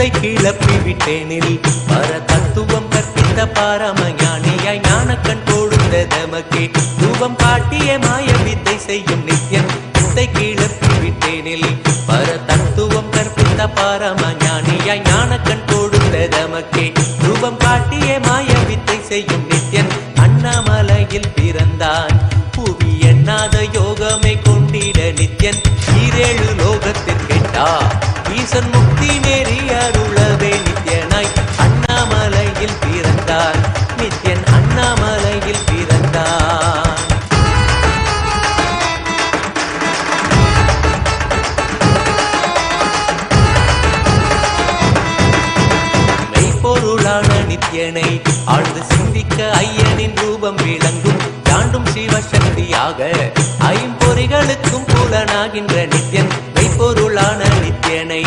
முத்தை கிளப்பி விட்டேனில் பர தத்துவம் கற்பித்த பாரமஞானியாய் ஞானக்கண் கொடுத்த தமக்கே ரூபம் காட்டிய மாய வித்தை செய்யும் நித்யன் முத்தை கிளப்பி விட்டேனில் பர தத்துவம் கற்பித்த பாரமஞானியாய் ஞானக்கண் கொடுத்த தமக்கே ரூபம் காட்டிய மாய வித்தை செய்யும் நித்யன் அண்ணாமலையில் பிறந்தான் புவி எண்ணாத யோகமை கொண்டிட நித்யன் ஈரேழு லோகத்தில் கேட்டா ஈசன் முக்தி நேரி அருளவே நித்யனாய் அண்ணாமலையில் பிறந்தான் நித்யன் அண்ணாமலையில் பிறந்தான். மெய்ப்பொருளான நித்யனை ஆழ்ந்து சிந்திக்க ஐயனின் ரூபம் விளங்கும் தாண்டும் சிவசக்தியாக ஐம்பொறிகளுக்கும் புலனாகின்ற நித்யன் மெய்ப்பொருளான நித்யனை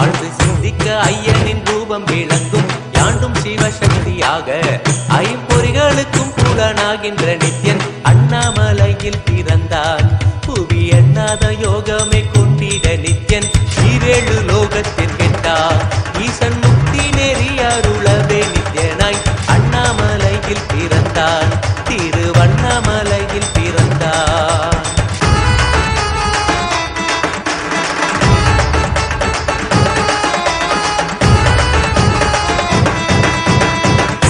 ஆழ்ந்து சிந்திக்க ஐயனின் ரூபம் விளங்கும் யாண்டும் சிவசக்தியாக ஐம்பொறிகளுக்கும் புலனாகின்ற நித்யன் அண்ணாமலையில் பிறந்தான் புவி எண்ணாத யோகமே கொண்டிட நித்யன் ஈரேழு லோகத்தில் கெட்டார் ஈசன் முக்தி நெறி அருளவே நித்யனாய் அண்ணாமலையில் பிறந்தான் திருவண்ணாமலையில் பிறந்தான்.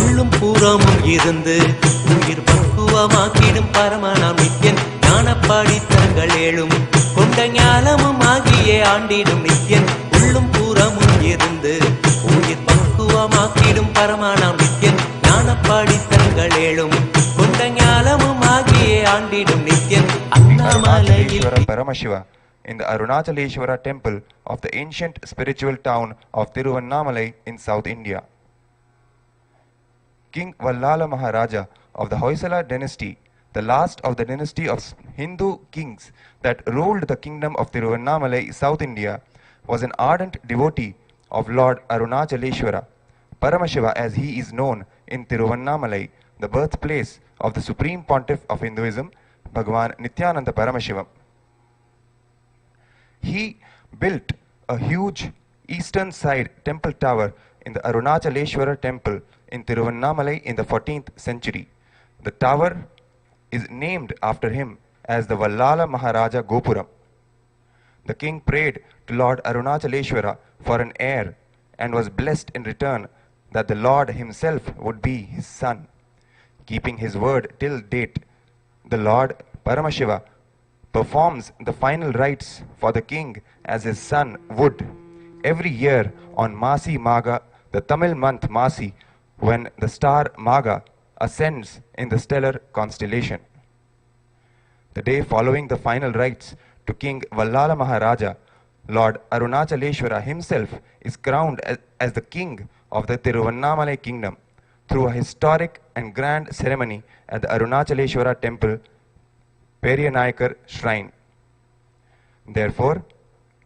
உள்ளும் புறமும் இருந்து உயிர் பக்குவமாக்கிடும் பரமனாம் நித்யன் ஞானப்பாடித்தங்கள் ஏழும் கொண்ட ஞானமும் ஆகியே ஆண்டிடும் நித்யன் உள்ளும் புறமும் இருந்து உயிர் பக்குவமாக்கிடும் பரமனாம் நித்யன் ஞானப்பாடித்தங்கள் ஏழும் கொண்ட ஞானமும் ஆகியே ஆண்டிடும் Nithyan அண்ணாமலையில் Paramashiva in the Arunachaleshwara temple of the ancient spiritual town of Tiruvannamalai in South India. King Vallala Maharaja of the Hoysala dynasty, the last of the dynasty of Hindu kings that ruled the kingdom of Tiruvannamalai, South India, was an ardent devotee of Lord Arunachaleshwara, Paramashiva as he is known in Tiruvannamalai, the birthplace of the Supreme Pontiff of Hinduism, Bhagavan Nithyananda Paramashivam. He built a huge eastern side temple tower in the Arunachaleshwara temple in Tiruvannamalai in the 14th century. The tower is named after him as the Vallala Maharaja Gopuram. The king prayed to Lord Arunachaleshwara for an heir and was blessed in return that the Lord himself would be his son. Keeping his word till date, the Lord Paramashiva performs the final rites for the king as his son would every year on Masi Maga, the Tamil month Masi, when the star Maga ascends in the stellar constellation. The day following the final rites to King Vallala Maharaja, Lord Arunachaleshwara himself is crowned as the king of the Tiruvannamalai kingdom through a historic and grand ceremony at the Arunachaleshwara temple Periyanayakar shrine. Therefore,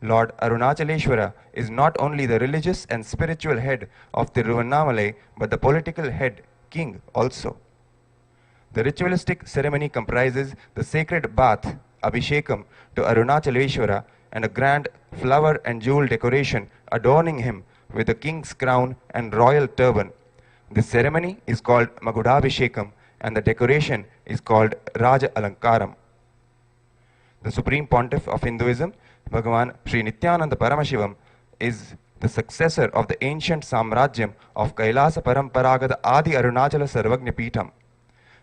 Lord Arunachaleshwara is not only the religious and spiritual head of Tiruvannamalai but the political head, king also. The ritualistic ceremony comprises the sacred bath, Abhishekam, to Arunachaleshwara and a grand flower and jewel decoration adorning him with the king's crown and royal turban. This ceremony is called Magudabhishekam and the decoration is called Raja Alankaram. The Supreme Pontiff of Hinduism, Bhagavan Sri Nithyananda Paramashivam, is the successor of the ancient Samrajyam of Kailasa Paramparagada Adi Arunachala Sarvagnya Peetham.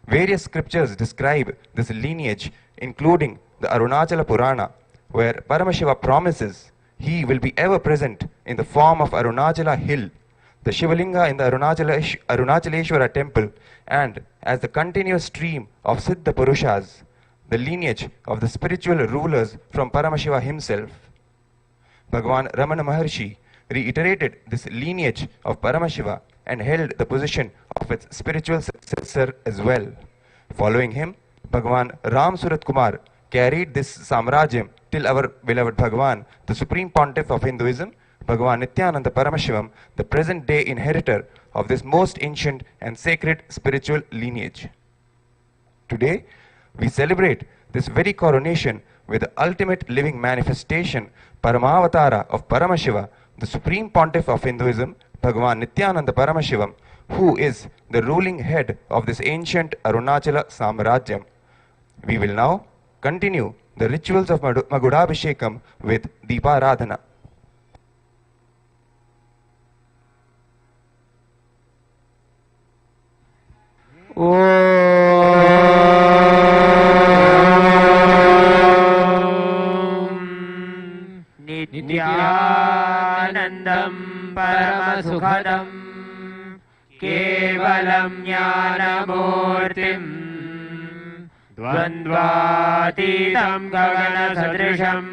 Various scriptures describe this lineage, including the Arunachala Purana, where Paramashiva promises he will be ever present in the form of Arunachala hill, the Shivalinga in the Arunachaleshwara temple, and as the continuous stream of Siddha Purushas, the lineage of the spiritual rulers from Paramashiva himself. Bhagavan Ramana Maharshi reiterated this lineage of Paramashiva and held the position of its spiritual successor as well. Following him, Bhagavan Ram Surat Kumar carried this Samrajyam till our beloved Bhagavan, the Supreme Pontiff of Hinduism, Bhagavan Nithyananda Paramashivam, the present day inheritor of this most ancient and sacred spiritual lineage. Today, we celebrate this very coronation with the ultimate living manifestation, Paramavatara of Paramashiva, the Supreme Pontiff of Hinduism, Bhagavan Nithyananda Paramashivam, who is the ruling head of this ancient Arunachala Samrajyam. We will now continue the rituals of Magudabhishekam with Deeparadhana. नित्यानन्दं परमसुखदं केवलं ज्ञानमूर्तिं द्वन्द्वातीतं गगनसदृशं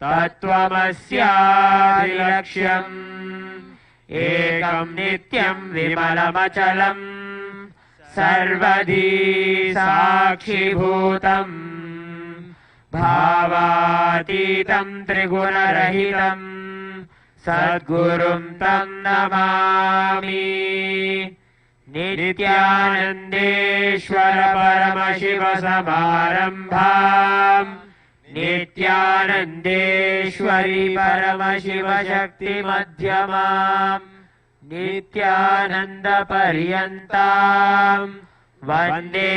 तत्त्वमस्यादिलक्ष्यम् एकं नित्यं विमलमचलं सर्वधी साक्षिभूतम् भावातीतं त्रिगुणरहितं सद्गुरुं तं नमामि। नित्यानन्देश्वर परमशिव समारम्भाम् नित्यानन्देश्वरी परमशिव शक्ति मध्यमाम् नित्यानन्द पर्यन्ताम् वन्दे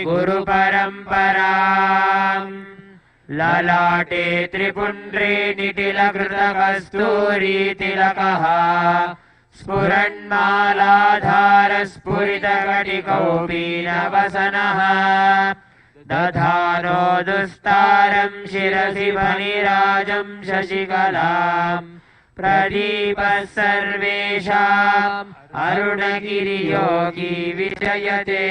गुरु परम्पराम्। ललाटे त्रिपुण्ड्रे निटिलकृतकस्तूरीतिलकः स्फुरन्मालाधार स्फुरितकटिकौपीनवसनः दधानो दुस्तारं शिरसि फणिराजं शशिकलाम् प्रदीपः सर्वेषाम् अरुणगिरियोगी विजयते।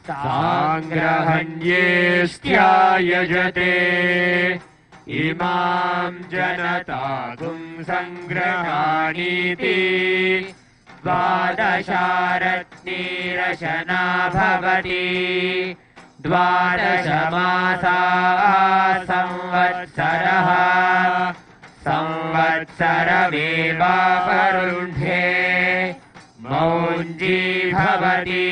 सांग्रहण्येऽस्त्यायजते इमां जनतागुं संग्रहाणीति द्वादशारत्नीरशना भवति द्वादश मासा संवत्सरः संवत्सरमेवापरुन्धे मौञ्जी भवति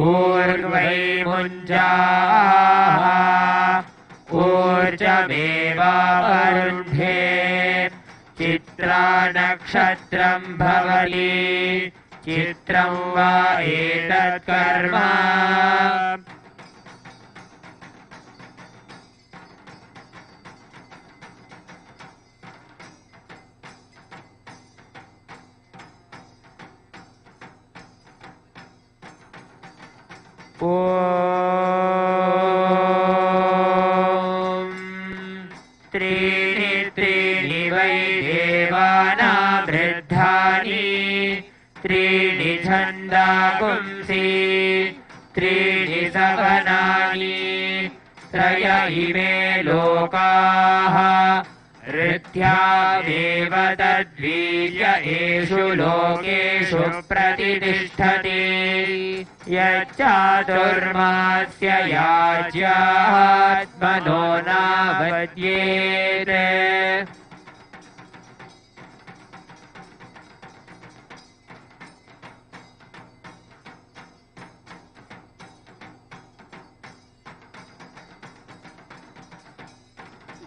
ऊर्वै मुञ्जाः ऊर्जमेवापरुन्धे चित्रा नक्षत्रं भवति चित्रं वा एतत् कर्म ॐ त्रीणि त्रीणि वै देवानां वृद्धानि त्रीणि छन्दागुंसि त्रीणि सवनानि त्रय इमे लोकाः ऋथ्यादेव तद्वीर्य एषु लोकेषु प्रतिष्ठति यच्चातुर्मास्य याज्यात्मनो नावद्येत।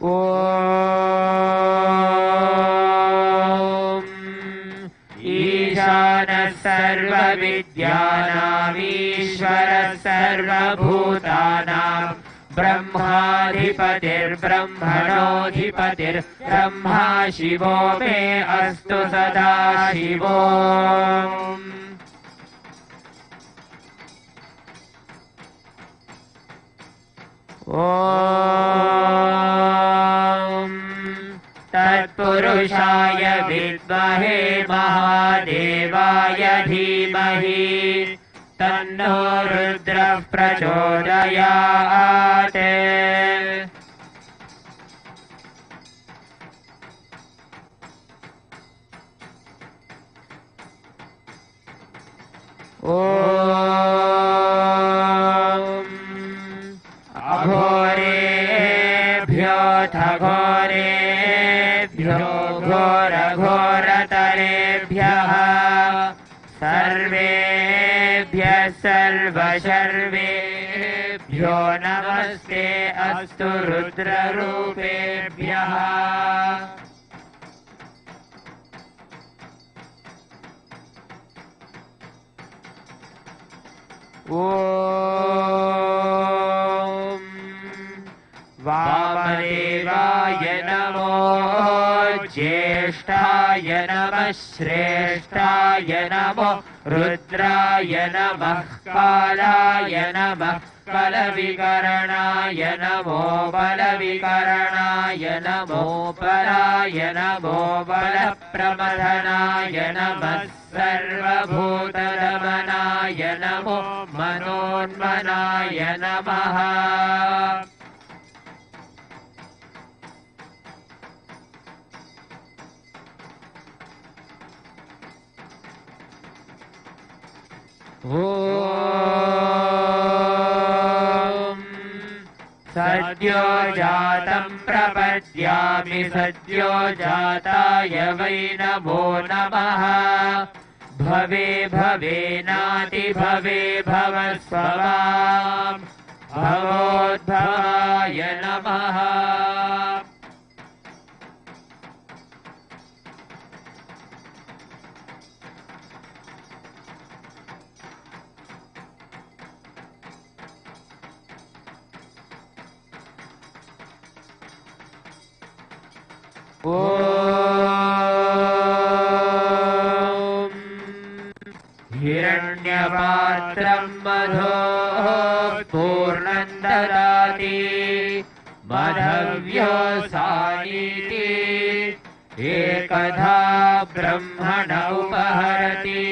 ॐ ईशानः सर्वविद्यानामीश्वरः सर्वभूतानां ब्रह्माधिपतिर्ब्रह्मणोऽधिपतिर्ब्रह्मा शिवो मे अस्तु सदा शिवो। ॐ तत्पुरुषाय विद्महे महादेवाय धीमहि तन्नो रुद्रः प्रचोदयात्। ॐ अघोरेभ्योऽथ घोरेभ्यो घोरघोरतरेभ्यः सर्वेभ्यः सर्वशर्वेभ्यो नमस्ते अस्तु रुद्ररूपेभ्यः। ॐ वामदेवाय नमो ज्येष्ठाय नमः श्रेष्ठाय नमो रुद्राय नमः कालाय नमः कलविकरणाय नमो बलविकरणाय नमो बलाय नमो बलप्रमथनाय नमः सर्वभूतदमनाय नमो मनोन्मनाय नमः। ॐ सद्यो जातं प्रपद्यामि सद्यो जाताय वै नमो नमः। भवे भवेनाति भवे भवस्वमां भवोद्भवाय नमः। ॐ हिरण्यपात्रं मधोः पूर्णं ददाति मधव्यो सानीति एकधा ब्रह्मण उपहरति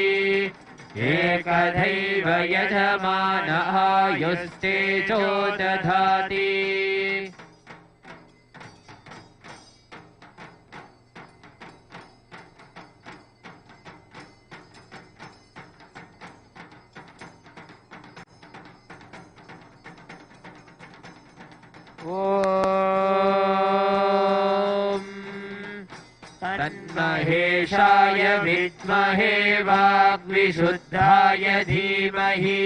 एकधैव यजमानः आयुस्तेजो दधाति। ॐ तन्महेशाय विद्महे वाग्विशुद्धाय धीमहि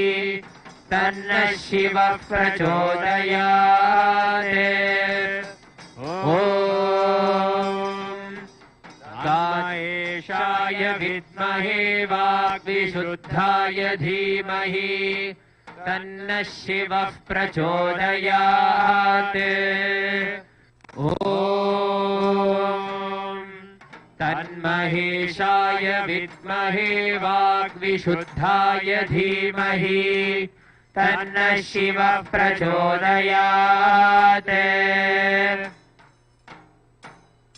तन्नः शिवः प्रचोदयात्। ॐ गायेशाय विद्महे वाग्विशुद्धाय धीमहि तन्नः शिवः प्रचोदयात्। ॐ तन्महेशाय विद्महे वाग्विशुद्धाय धीमहि तन्नः शिवः प्रचोदयात्।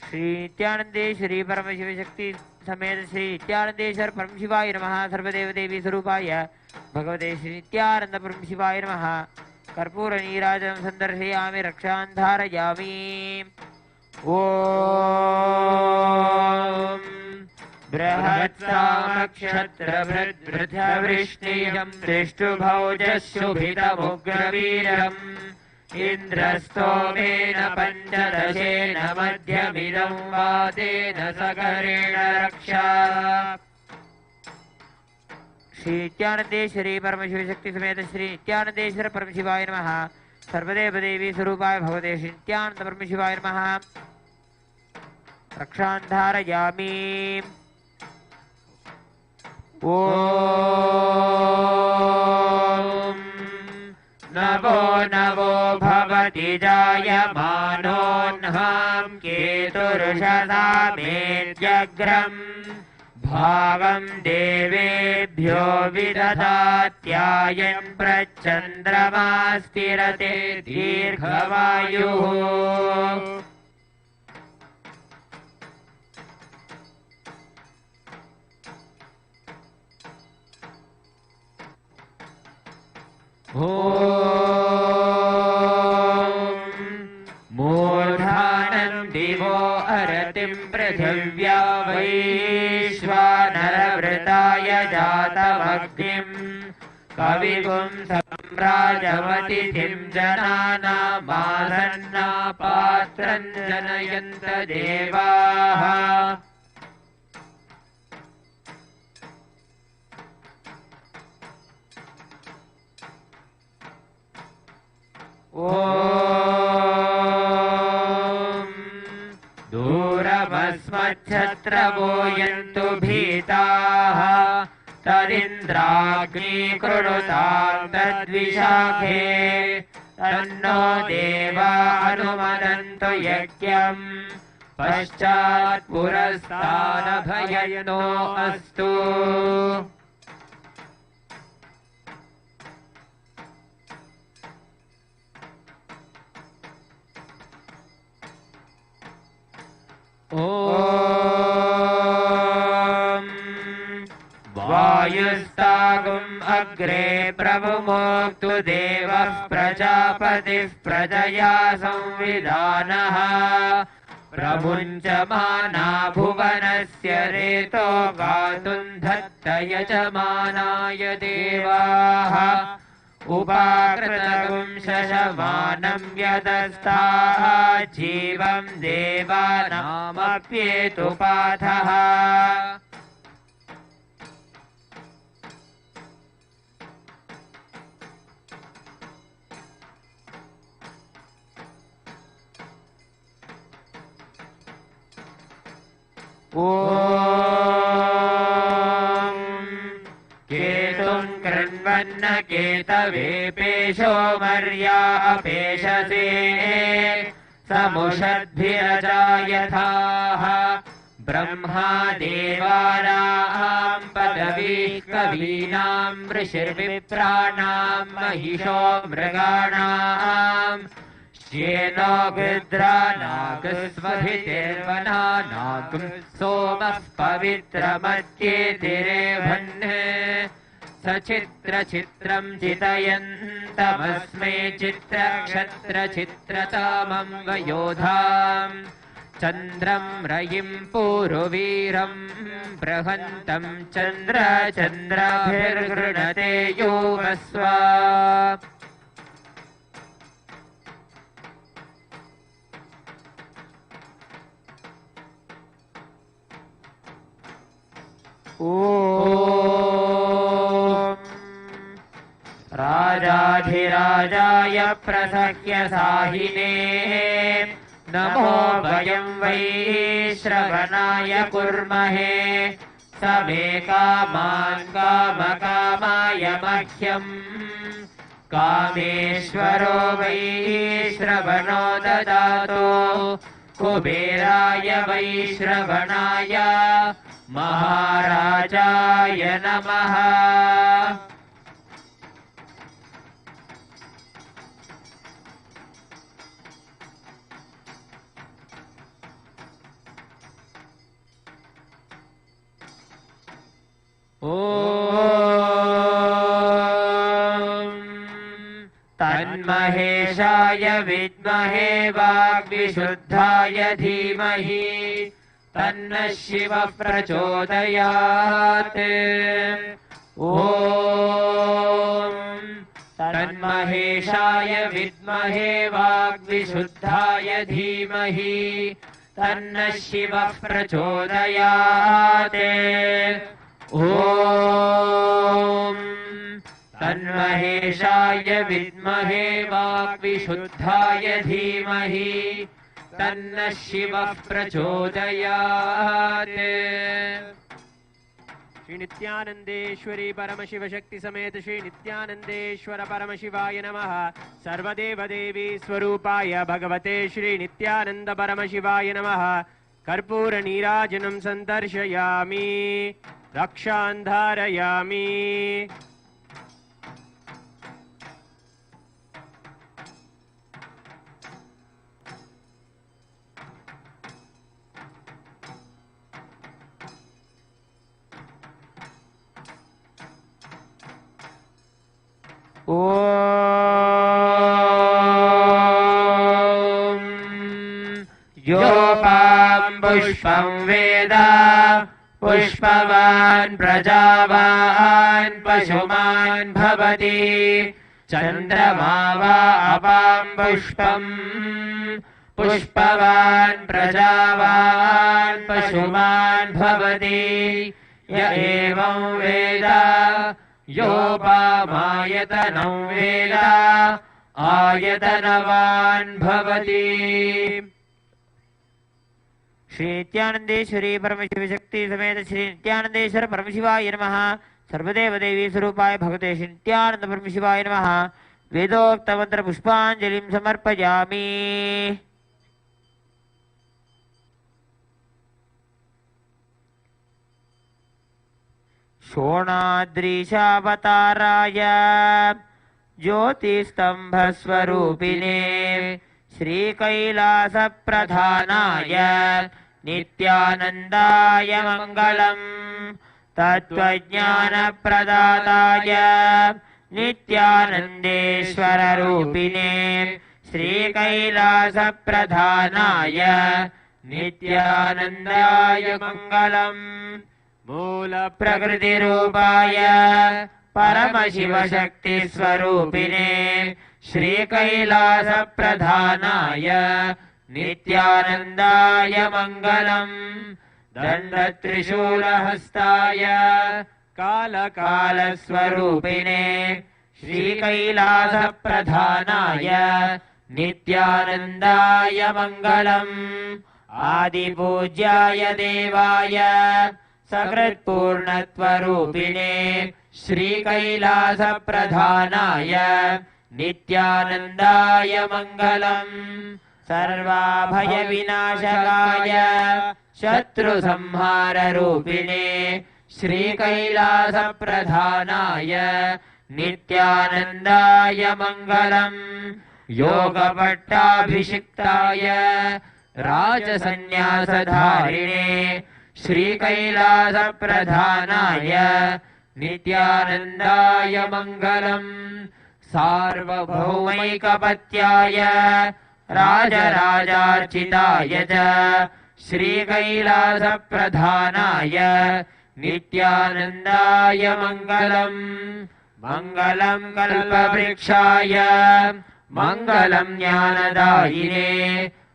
श्री नित्यानंदे श्री परमशिव शक्ति समेत श्री नित्यानंदेश्वर परम शिवाय नमः। सर्वदेव देवी स्वरूपाय भगवते श्री नित्यानंद परम शिवाय नमः। कर्पूर नीराजनं संदर्शयामि रक्षां धारयामि। ॐ बृहत्सामक्षत्रभृद्वृद्धवृष्णीयं दृष्टुभौजशुभितमुग्रवीरम् इन्द्रस्तोमेन पञ्चदशेन मध्यमिदं वातेन सकरेण रक्षा। श्री नित्यानंदेश्वरी परमशिव शक्ति समेत श्री नित्यानंदेश्वर परम शिवाय नमः। सर्वदेव देवी स्वरूपाय भगवते श्री नित्यानंद परम शिवाय नमः। रक्षां धारयामि। ॐ नवो नवो भवति जायमानोऽह्नां केतुर्षसामेत्यग्रम् भावं देवेभ्यो विदधात्यायन् प्रचन्द्रमा स्थिरते दीर्घवायुः। ॐ मूर्धानं दिवो अरतिं पृथिव्या वैश्वानरवृताय जातमग्निम् कविगुं सम्राजमतिथिं जनानामासन्ना पात्रं जनयन्त देवाः ॐ दूरमस्मच्छत्रवो यन्तु भीताः तदिन्द्राग्नीकृणुतां तद्विशाखे तन्नो देवा अनुमदन्तु यज्ञम् पश्चात् पुरस्तादभयनो अस्तु ॐ वायुस्तागुम् अग्रे प्रभुमोक्तु देवः प्रजापतिः प्रजया संविधानः प्रमुञ्चमाना भुवनस्य रेतो गातुं धत्त यजमानाय देवाः उपाकृतगुं शशमानं यदस्ताः जीवं देवानामप्येतुपाथः ॐ केतुं कृण्वन्न केतवेपेशो मर्या अपेशसे समुषद्भिरजायथाः ब्रह्मा देवानां पदवी कवीनां ऋषिर्विप्राणां महिषो मृगाणाम् श्येनो गृध्रानागस्वभितिर्वना नागं सोमः पवित्रमत्येतिरेभन्ने सचित्रचित्रं चितयन्तमस्मै चित्रक्षत्रचित्रतामं वयोधाम् चन्द्रं रयिं पूरुवीरं बृहन्तं चन्द्रचन्द्राभिर्गृणते यो वस्वा ॐ राजाधिराजाय प्रसह्य साहिने नमो वयं वै श्रवणाय कुर्महे स मे कामान् कामकामाय मह्यम् कामेश्वरो वै श्रवणो ददातु कुबेराय वै श्रवणाय महाराजाय नमः ॐ तन्महेशाय विद्महे वाग्विशुद्धाय धीमहि तन्नः शिवः प्रचोदयात् ॐ तन्महेशाय विद्महे वाग्विशुद्धाय धीमहि तन्नः शिवः प्रचोदयात् ॐ तन्महेशाय विद्महे वाग्विशुद्धाय धीमहि तन्नः शिवः प्रचोदयात् श्री नित्यानंदेश्वरी परमशिव शक्ति समेत श्री नित्यानंदेश्वर परमशिवाय नमः। सर्वदेव देवी स्वरूपाय भगवते श्री नित्यानंद परमशिवाय नमः। कर्पूर नीराजनं संदर्शयामि रक्षान् धारयामि। ॐ योपां पुष्पं वेद पुष्पवान् प्रजावान् पशुमान् भवति चन्द्रमा वा अपां पुष्पम् पुष्पवान् प्रजावान् पशुमान् भवति य एवं वेद योपामायतनं वेद आयतनवान् भवति। श्री नित्यानंदेश्वरी परमशिवशक्ति समेत श्री नित्यानंदेश्वर परमशिवाय नमः। सर्वदेव देवी स्वरूपाय भगवते श्री नित्यानंद परमशिवाय नमः। वेदोक्त मंत्र पुष्पांजलिं समर्पयामि। शोणाद्रीशावताराय ज्योतिस्तंभस्वरूपिणे श्रीकैलासप्रधानाय नित्यानन्दाय मङ्गलम्। तत्त्वज्ञानप्रदाताय नित्यानन्देश्वररूपिणे श्रीकैलासप्रधानाय नित्यानन्दाय मङ्गलम्। मूलप्रकृतिरूपाय परमशिवशक्तिस्वरूपिणे श्रीकैलासप्रधानाय नित्यानन्दाय मङ्गलम्। दण्डत्रिशूलहस्ताय कालकालस्वरूपिणे श्रीकैलासप्रधानाय नित्यानन्दाय मङ्गलम्। आदिपूज्याय देवाय सकृत्पूर्णत्वरूपिणे श्रीकैलासप्रधानाय नित्यानन्दाय मङ्गलम्। सर्वाभयविनाशकाय शत्रुसंहाररूपिणे श्रीकैलासप्रधानाय नित्यानन्दाय मङ्गलम्। योगपट्टाभिषिक्ताय राजसन्न्यासधारिणे श्रीकैलासप्रधानाय नित्यानन्दाय मङ्गलम्। सार्वभौमैकपत्याय राजराजार्चिताय च श्रीकैलासप्रधानाय नित्यानन्दाय मङ्गलम्। मङ्गलं कल्पवृक्षाय मङ्गलं ज्ञानदायिने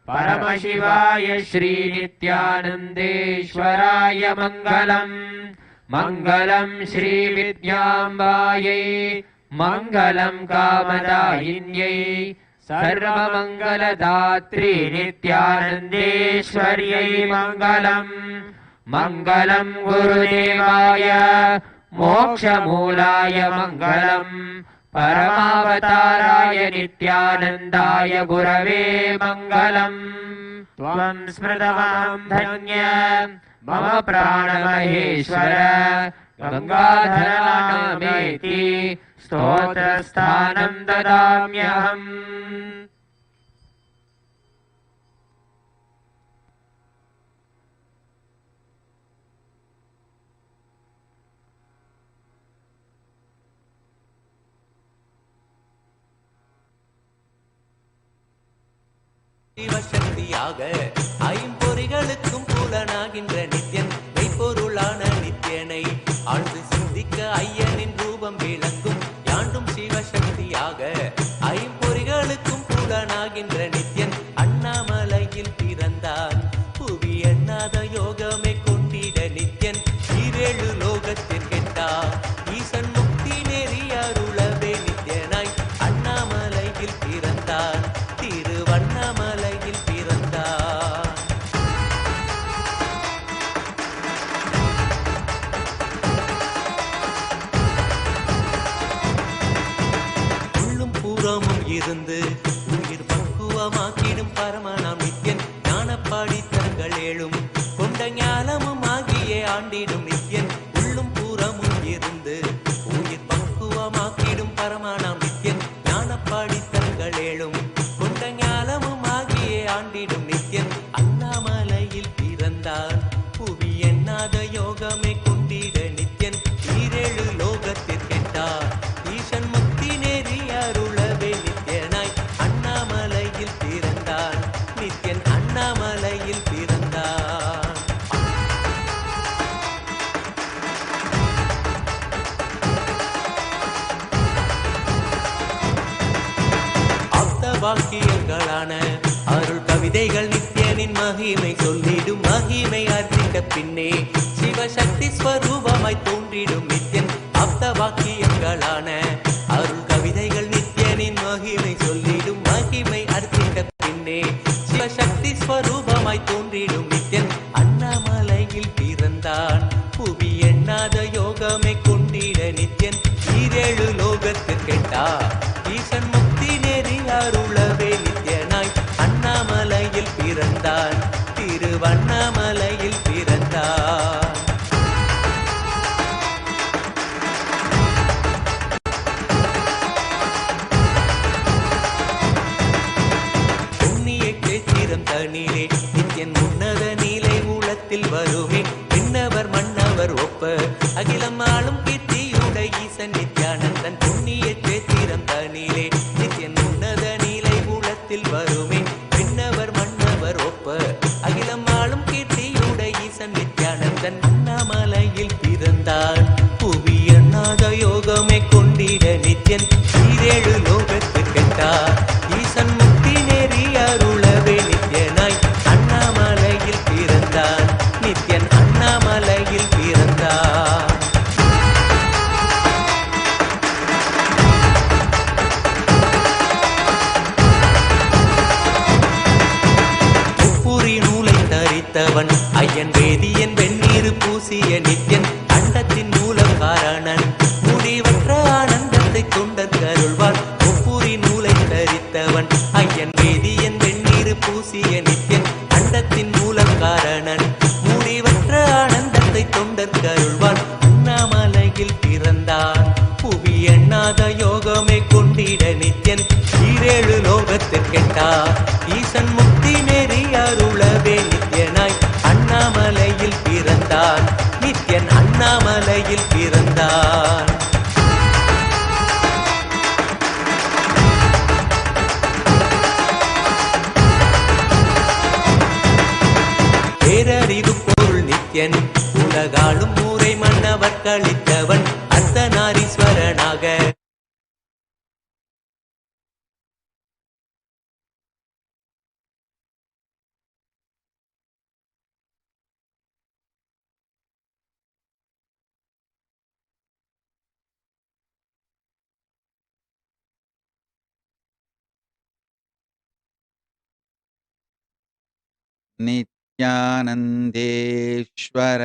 परमशिवाय श्रीनित्यानन्देश्वराय मङ्गलम्। मङ्गलं श्रीविद्याम्बायै मङ्गलं कामदायिन्यै सर्वमङ्गलदात्री नित्यानन्देश्वर्यै मङ्गलम्। मङ्गलं गुरुदेवाय मोक्षमूलाय मङ्गलम्। परमावताराय नित्यानन्दाय गुरवे मङ्गलम्। त्वं स्मृतवां धन्य मम प्राणमहेश्वर गङ्गाधरनामेति स्तोत्रस्थानं ददाम्यहम्। சிவசக்தியாக ஐம்பொறிகளுக்கும் புலனாகின்ற நித்யன் மெய்ப்பொருளான நித்யனை ஆழ்ந்து சிந்திக்க ஐயனின் ரூபம் விளங்கும் யாண்டும் சிவசக்தியாக ஐம்பொறிகளுக்கும் புலனாகின்ற நித்யன் அண்ணாமலையில் பிறந்தான். புவி எண்ணாத யோகமே கொண்டிட நித்யன் ஈரேழு லோகத்தில் கெட்டார். ஈசன் முக்தி நெறி அருளவே நித்யனாய் அண்ணாமலையில் பிறந்தான். திருவண்ணாமலையில் பிறந்தார். வாக்கியங்களான அருள் கவிதைகள் நித்யனின் மகிமை சொல்லிடும் மகிமை அர்த்தித்த பின்னே சிவசக்தி ஸ்வரூபமாய் தோன்றிடும் நித்யன் ஆப்த வாக்கியங்களான அருள் கவிதைகள் நித்யனின் மகிமை சொல்லிடும் மகிமை அர்த்தித்த பின்னே சிவசக்தி ஸ்வரூபமாய் தோன்றிடும் நித்யன் அண்ணாமலையில் பிறந்தான் புவி எண்ணாத யோகமே கொண்டிட நித்யன் ஈரேழு லோகத்து கேட்டா ஈசன் முக்தி நெறி அருளவே நித்யனாய் அண்ணாமலையில் பிறந்தான் திருவண்ணாமலையில் பிறந்தான். புண்ணிய கேத்திரம் தனிலே நித்யன் உன்னத நீலை ஊழத்தில் வருமே விண்ணவர் மன்னவர் ஒப்ப அகிலம் ஆளும் கீர்த்தியுடை ஈசன் நித்யானந்தன் புண்ணிய சேத்திரம் தனிலே நித்யன் உன்னத நீலை ஊழத்தில் வருமே விண்ணவர் மன்னவர் ஒப்ப அகிலம் ஆளும் கீர்த்தியுடை ஈசன் நித்யானந்தன் அண்ணாமலையில் பிறந்தான் புவி எண்ணாத யோகமே கொண்டிட நித்யன் ஈரேழு லோகத்து கெட்டார் ஈசன் முக்தி நெறி அருளவே நித்யனாய் அண்ணாமலையில் பிறந்தான் நித்யன் அண்ணாமலையில் பிறந்தான். முப்புரி நூலை தரித்தவன் ஐயன் வேதியன் வெந்நீர் பூசிய நித்யன் அண்டத்தின் மூல காரணன் முடிவற்ற ஆனந்தத்தை தொண்டர் கருள்வான். முப்புரி நூலை தரித்தவன் ஐயன் வேதியன் வெந்நீர் பூசிய நித்யன் அண்டத்தின் மூல காரணன் முடிவற்ற ஆனந்தத்தை தொண்டர் கருள்வான். அண்ணாமலையில் பிறந்தான் புவி எண்ணாத யோகமே கொண்டிட நித்யன் ஈரேழு லோகத்திற்கெட்டார் ஈசன் முக்தி நெறி அருளவே நித்யனாய் அண்ணாமலையில் பிறந்தான் நித்யன் அண்ணாமலையில் பிறந்தான். பேரறிவு பொருள் நித்யன் உலகாளும் ஊரை மன்னவர் கழித்தவன் அர்த்தநாரீஸ்வரனாக नित्यानन्देश्वर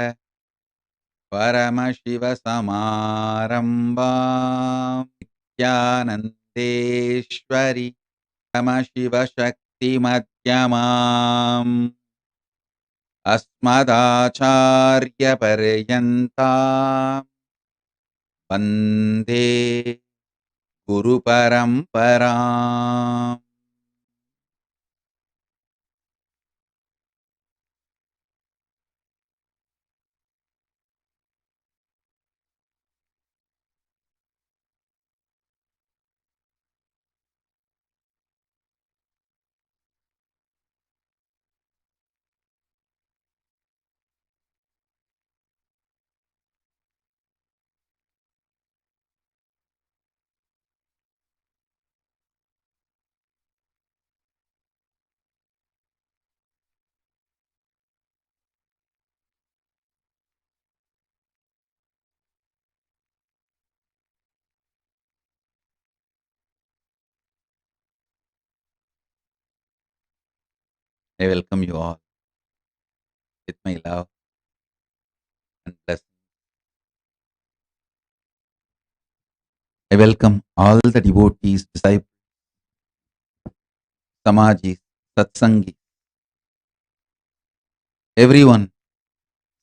परमशिवसमारम्भां नित्यानन्देश्वरि परमशिवशक्तिमध्यमाम् अस्मदाचार्यपर्यन्तां वन्दे गुरुपरम्पराम्. I welcome you all with my love and blessing. I welcome all the devotees, disciples, Samajis, Satsangis, everyone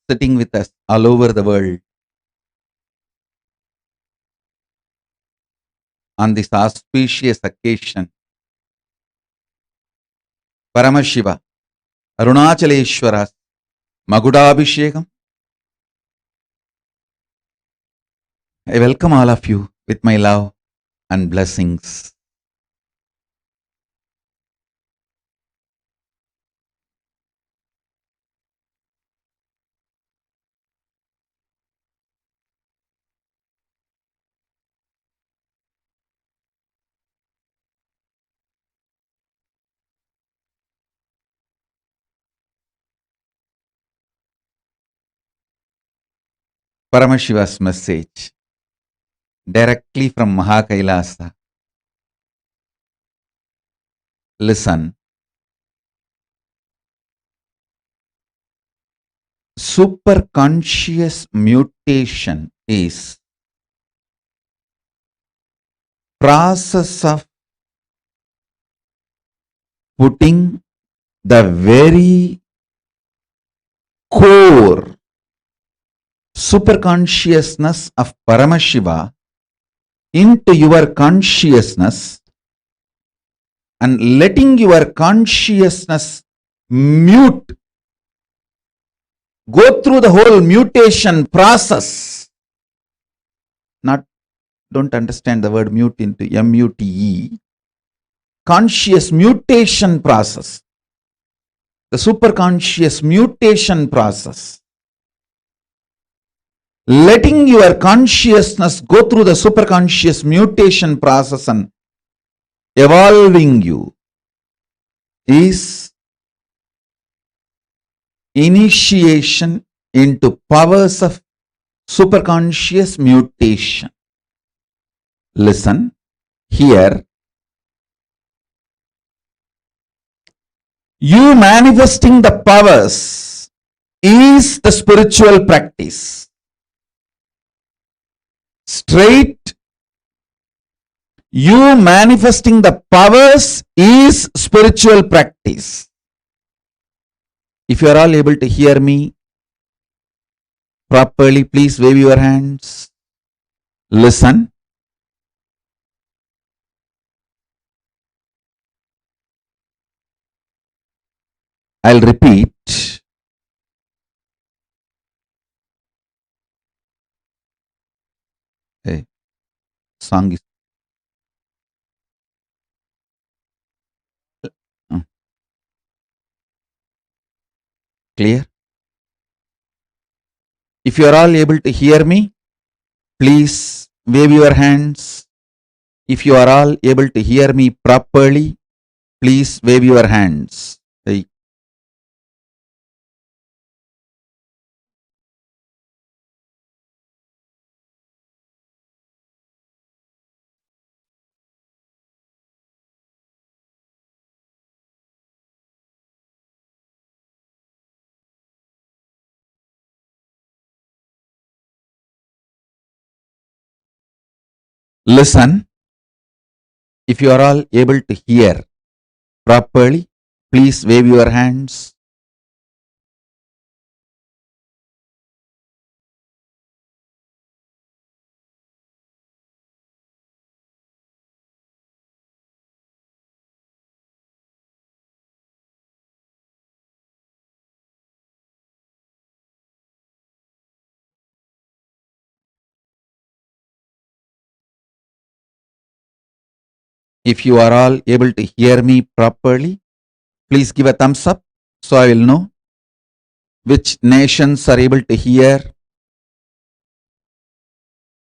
sitting with us all over the world on this auspicious occasion. Paramashiva, Arunachaleshwara's Magudabhishekam. I welcome all of you with my love and blessings. Paramashiva's message directly from Kailasa. Listen. Superconscious mutation is process of putting the very core superconsciousness of Paramashiva into your consciousness and letting your consciousness mute, go through the whole mutation process. Don't understand the word mute into M-U-T-E. Conscious mutation process. The superconscious mutation process. Letting your consciousness go through the superconscious mutation process and evolving you is initiation into powers of superconscious mutation. Listen, here, you manifesting the powers is the spiritual practice. Straight, you manifesting the powers is spiritual practice. If you are all able to hear me properly, please wave your hands. Listen. I'll repeat. Hey, song is clear. If you are all able to hear me, please wave your hands. If you are all able to hear me properly, please wave your hands. Hey. Listen. If you are all able to hear properly, please wave your hands. If you are all able to hear me properly, please give a thumbs up so I will know which nations are able to hear,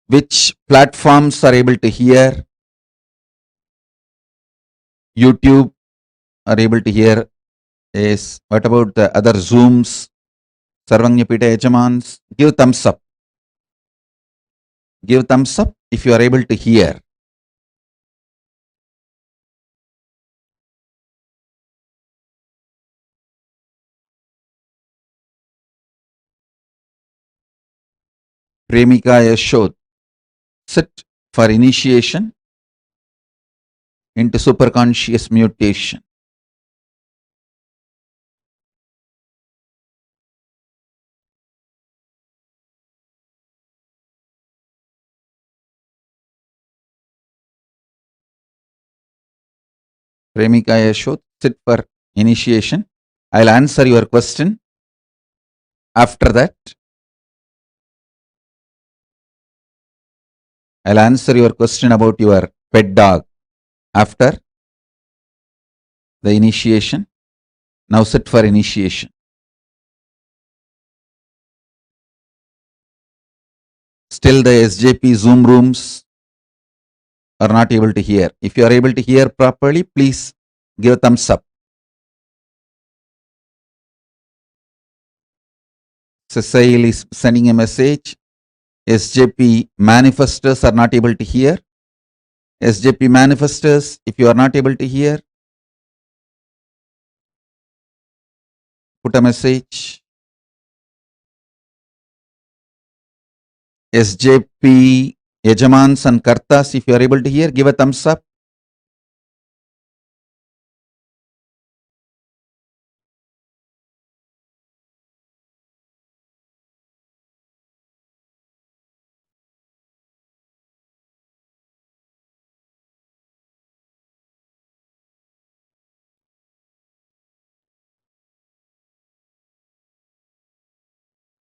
which platforms are able to hear. YouTube are able to hear. Yes. What about the other Zooms? Sarvanyapita Echamans, give thumbs up. Give thumbs up if you are able to hear. Premika Yashod, sit for initiation into superconscious mutation. Premika Yashod, sit for initiation. I'll answer your question. After that, I'll answer your question about your pet dog after the initiation. Now sit for initiation. Still the SJP Zoom rooms are not able to hear. If you are able to hear properly, please give a thumbs up. Cecile is sending a message. SJP manifestors are not able to hear. SJP manifestors, if you are not able to hear, put a message. SJP Yajamans and Kartas, if you are able to hear, give a thumbs up.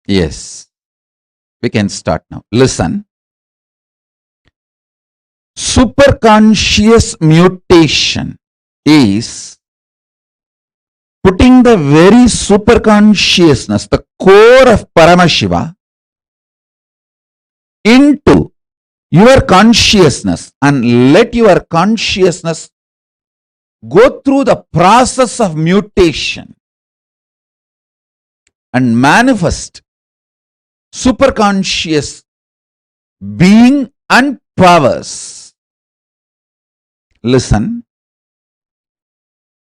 Yes, we can start now. Listen. Superconscious mutation is putting the very superconsciousness, the core of Paramashiva, into your consciousness and let your consciousness go through the process of mutation and manifest superconscious being and powers. Listen.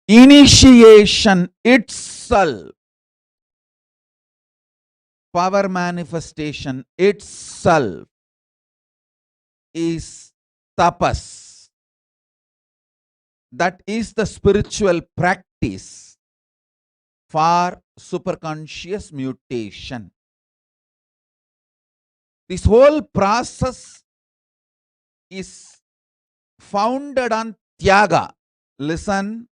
Initiation itself, power manifestation itself is tapas. That is the spiritual practice for superconscious mutation. This whole process is founded on Tyaga. Listen.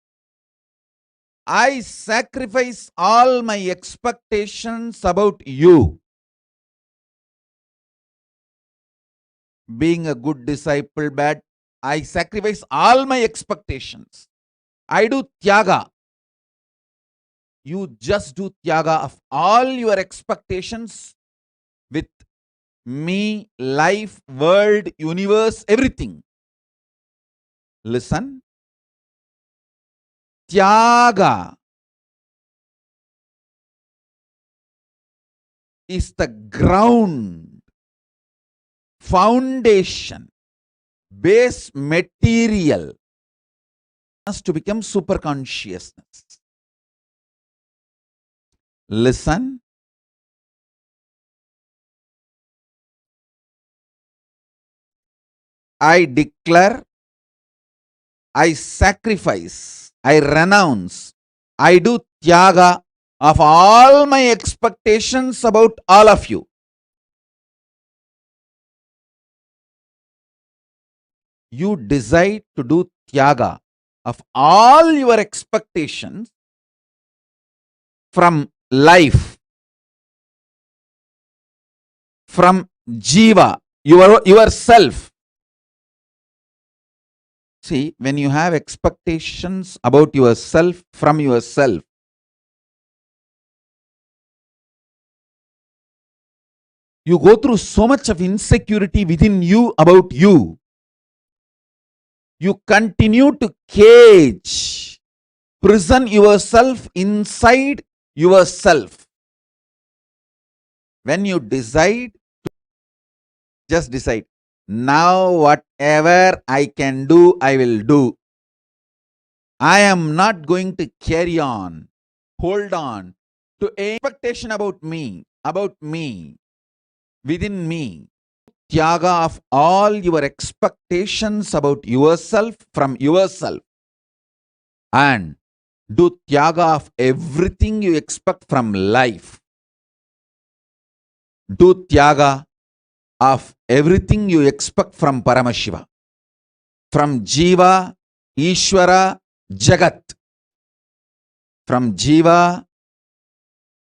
I sacrifice all my expectations about you. Being a good disciple, bad, I sacrifice all my expectations. I do Tyaga. You just do Tyaga of all your expectations with me, life, world, universe, everything. Listen. Tyaga is the ground, foundation, base material to become superconsciousness. Listen. I declare, I sacrifice, I renounce, I do Tyaga of all my expectations about all of you. You decide to do Tyaga of all your expectations from life, from Jiva, yourself. See, when you have expectations about yourself from yourself, you go through so much of insecurity within you about you. You continue to cage, prison yourself inside yourself. When you decide, just decide, now whatever I can do, I will do. I am not going to carry on, hold on to expectation about me, within me. Tyaga of all your expectations about yourself from yourself, and do Tyaga of everything you expect from life. Do Tyaga of everything you expect from Paramashiva, from Jiva, Ishvara, Jagat. From Jiva,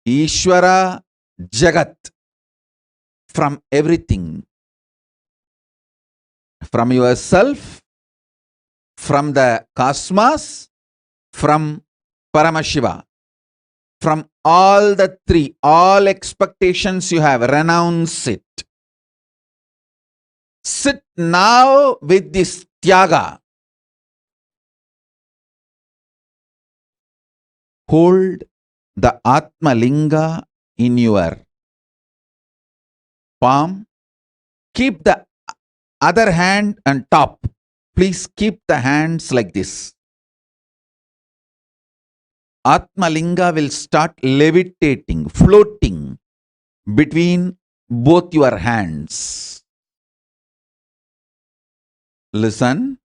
Ishvara, Jagat. From everything. From yourself, from the cosmos, from Paramashiva. From all the three, all expectations you have, renounce it. Sit now with this Tyaga. Hold the Atma Linga in your palm Keep the other hand on top. Please keep the hands like this. Atmalinga will start levitating, floating between both your hands. Listen.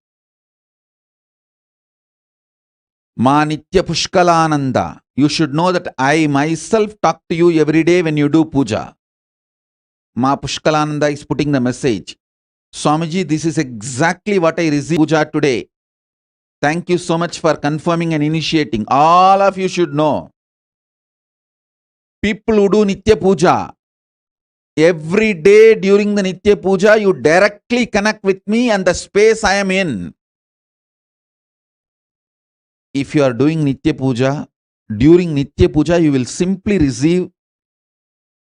Ma Nitya Pushkalananda. You should know that I myself talk to you every day when you do puja. Ma Pushkalananda is putting the message. Swamiji, this is exactly what I received puja today. Thank you so much for confirming and initiating. All of you should know. People who do Nitya Puja, every day during the Nitya Puja, you directly connect with me and the space I am in. If you are doing Nitya Puja, during Nitya Puja, you will simply receive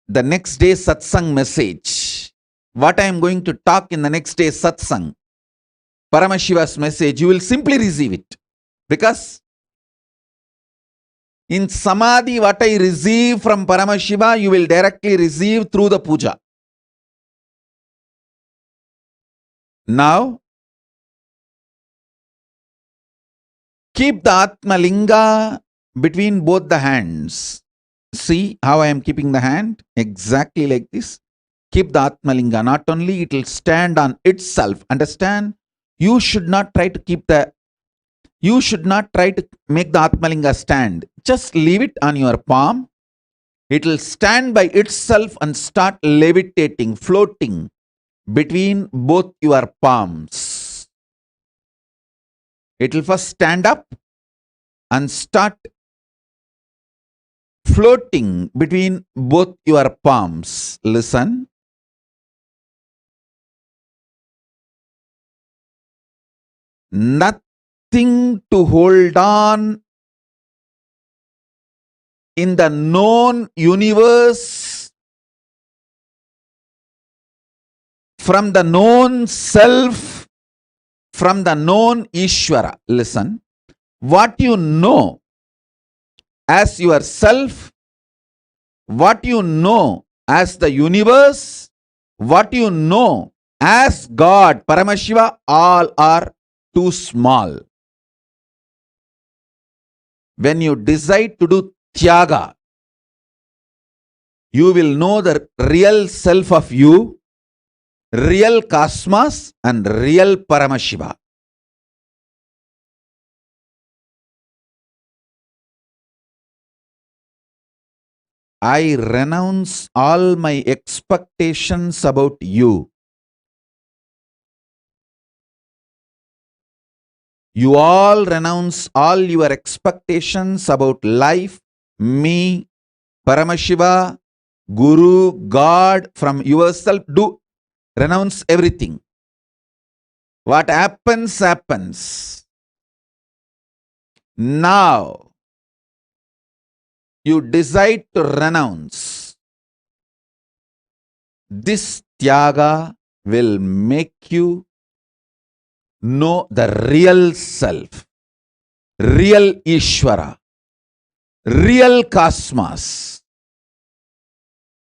the next day's satsang message. What I am going to talk in the next day's satsang, Paramashiva's message, you will simply receive it. Because in Samadhi, what I receive from Paramashiva, you will directly receive through the puja. Now, keep the Atmalinga between both the hands. See how I am keeping the hand? Exactly like this. Keep the Atmalinga. Not only it will stand on itself. Understand? You should not try to make the Atmalinga stand. Just leave it on your palm. It will stand by itself and start levitating, floating between both your palms. It will first stand up and start floating between both your palms. Listen. Nothing to hold on in the known universe from the known self, from the known Ishvara. Listen. What you know as yourself, what you know as the universe, what you know as God, Paramashiva, all are too small. When you decide to do Tyaga, you will know the real self of you, real cosmos and real Paramashiva. I renounce all my expectations about you. You all renounce all your expectations about life, me, Paramashiva, Guru, God, from yourself. Do renounce everything. What happens, happens. Now, you decide to renounce. This Tyaga will make you know the real self, real Ishvara, real cosmos.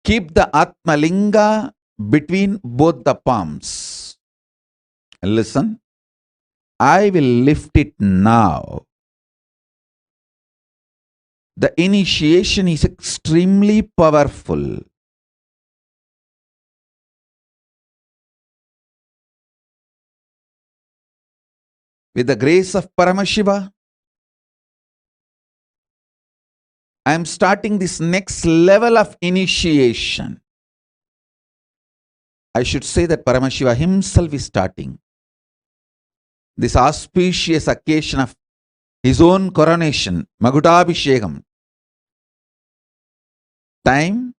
Keep the Atmalinga between both the palms. Listen, I will lift it now. The initiation is extremely powerful. With the grace of Paramashiva, I am starting this next level of initiation. I should say that Paramashiva himself is starting this auspicious occasion of his own coronation, Magutabhishekam. Time,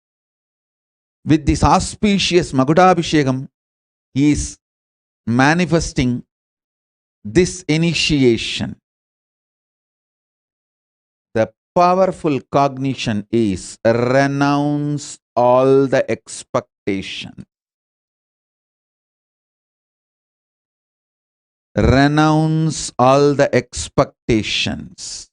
with this auspicious Magutabhishekam, he is manifesting this initiation. The powerful cognition is renounce all the expectation. Renounce all the expectations.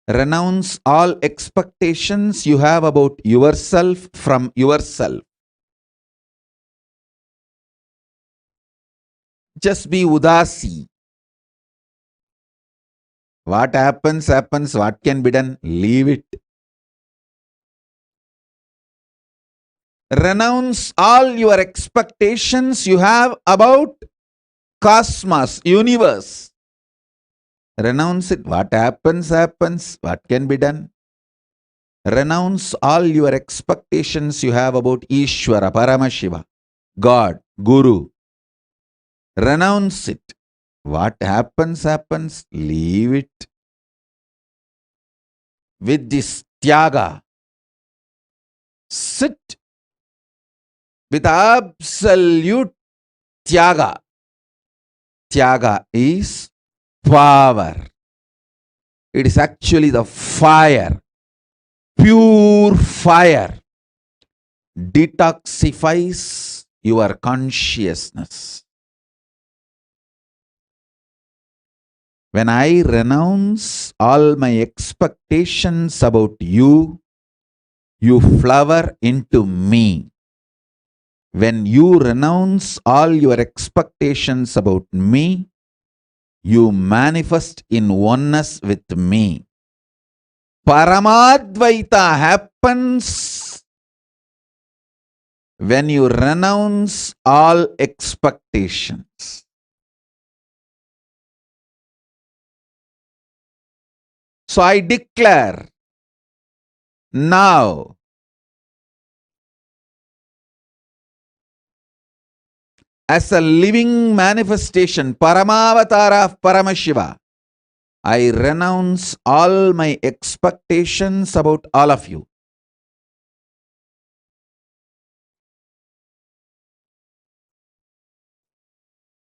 Renounce all expectations you have about yourself from yourself. just be udasi. What happens, happens. What can be done? Leave it. Renounce all your expectations you have about cosmos, universe. Renounce it. What happens, happens. What can be done? Renounce all your expectations you have about Ishvara, Paramashiva, God, Guru. Renounce it. What happens, happens. Leave it. With this tyaga, sit with absolute tyaga. Tyaga is power. It is actually the fire, pure fire, detoxifies your consciousness. When I renounce all my expectations about you, you flower into me. When you renounce all your expectations about me, you manifest in oneness with me. Paramadvaita happens when you renounce all expectations. So I declare now, as a living manifestation, Paramavatara of Paramashiva, I renounce all my expectations about all of you.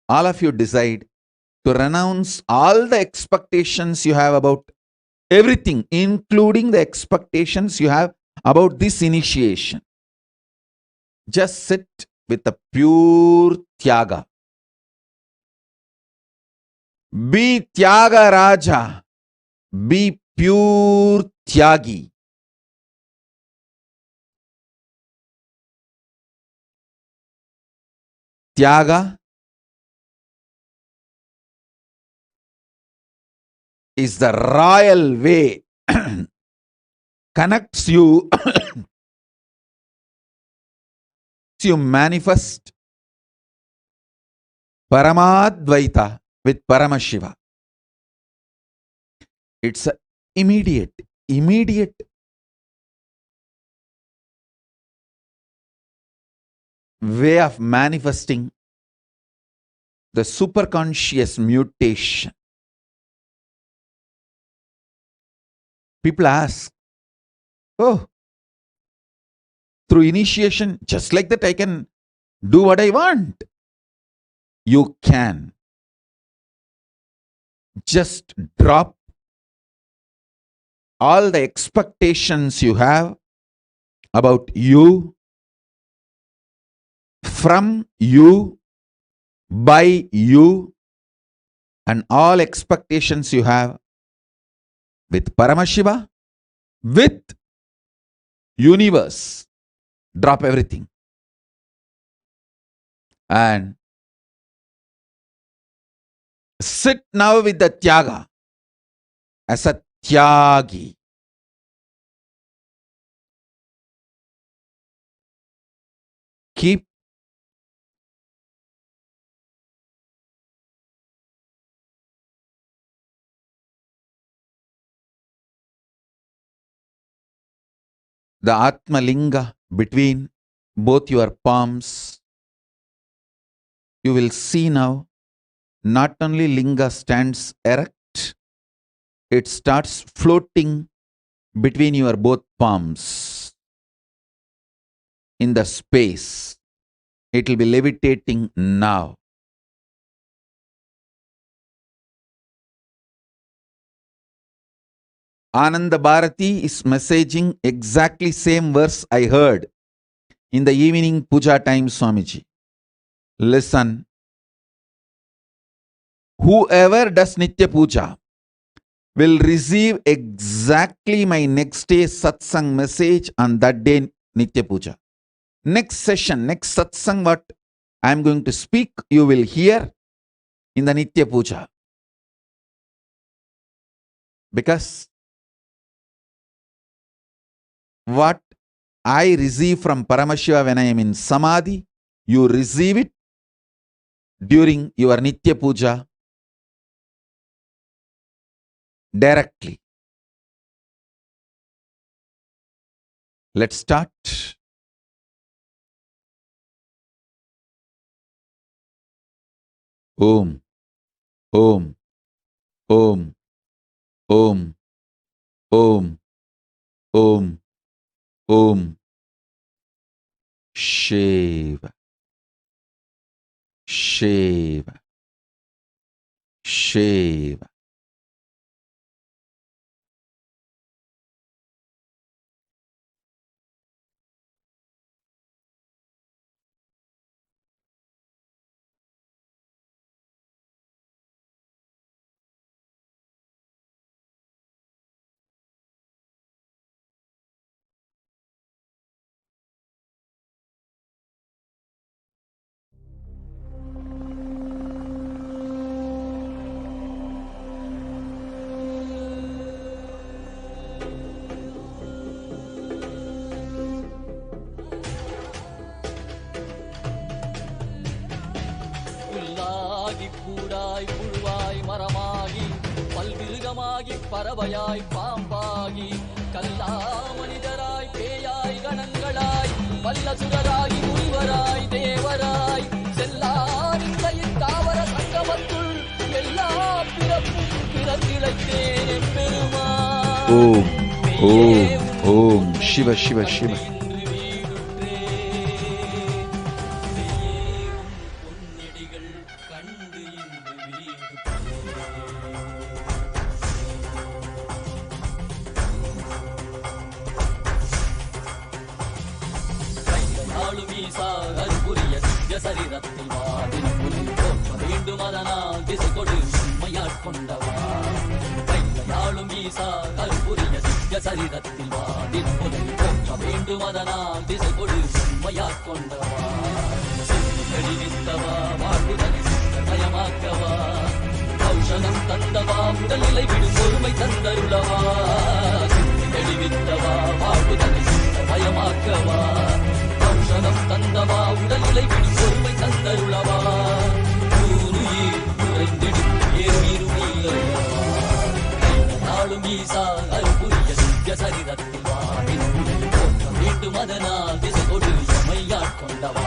All of you decide to renounce all the expectations you have about everything, including the expectations you have about this initiation. Just sit with a pure tyaga. Be tyaga raja. Be pure tyagi. Tyaga is the royal way, connects you you manifest Paramadvaita with Paramashiva. It's an immediate way of manifesting the superconscious mutation. People ask, oh, through initiation, just like that, I can do what I want. You can. Just drop all the expectations you have about you, from you, by you, and all expectations you have with Paramashiva, with universe. Drop everything. And sit now with the tyaga as a tyagi. Keep the Atma Linga between both your palms. You will see now, not only Linga stands erect, it starts floating between your both palms in the space. It will be levitating now. Ananda Bharati is messaging exactly same verse I heard in the evening puja time, Swamiji. Listen. Whoever does Nitya Puja will receive exactly my next day satsang message on that day Nitya Puja. Next session, next satsang what I am going to speak, you will hear in the Nitya Puja. Because what I receive from Paramashiva when I am in Samadhi, you receive it during your Nitya Puja directly. Let's start. Om, Om, Om, Om, Om, Om, Om. Shiva, Shiva, Shiva. கூடாய் புழுவாய் மரமாகி பல்விருகமாகி பறவையாய் பாம்பாகி கல்லா மனிதராய் பேயாய் கணங்களாய் வல்லசுரராகி முனிவராய் தேவராய் செல்லாரின் தாவர சங்கமத்துள் எல்லா பிறப்பும் பிறந்திழைத்தேன் எம்பெருமான். ஓம் ஓம் ஓம் சிவ சிவ சிவ. சரிரத்தில் வாதில் வேண்டும் அதனால் திசை கொடு உண்மையாட்கொண்டவா. கையாளும் ஈசா கருப்புரிய சித்த சரிரத்தில் வாதில் போற்ற வேண்டும் அதனால் திசை கொடு உண்மையாட்கொண்டவா. செழித்தவா வாழ்வுதனை சித்தமயமாக்கவா. ஔஷதம் தந்தவா உடல்நிலை விடும் பொறுமை தந்தருளவா. தெளிவித்தவா வாழ்வுதனை சித்தமயமாக்கவா. ஔஷதம் தந்தவா உடல்நிலை விடும் பொறுமை தந்தருளவா. ஊருயிர் குறைந்திடும் ஏறுவீருவீரவா. நாளும் ஈசா அருள்புரிய சித்திய சரிதத்தில் வாடின் போற்ற வேண்டும் அதனால் திசை கொடு எமையாட்கொண்டவா.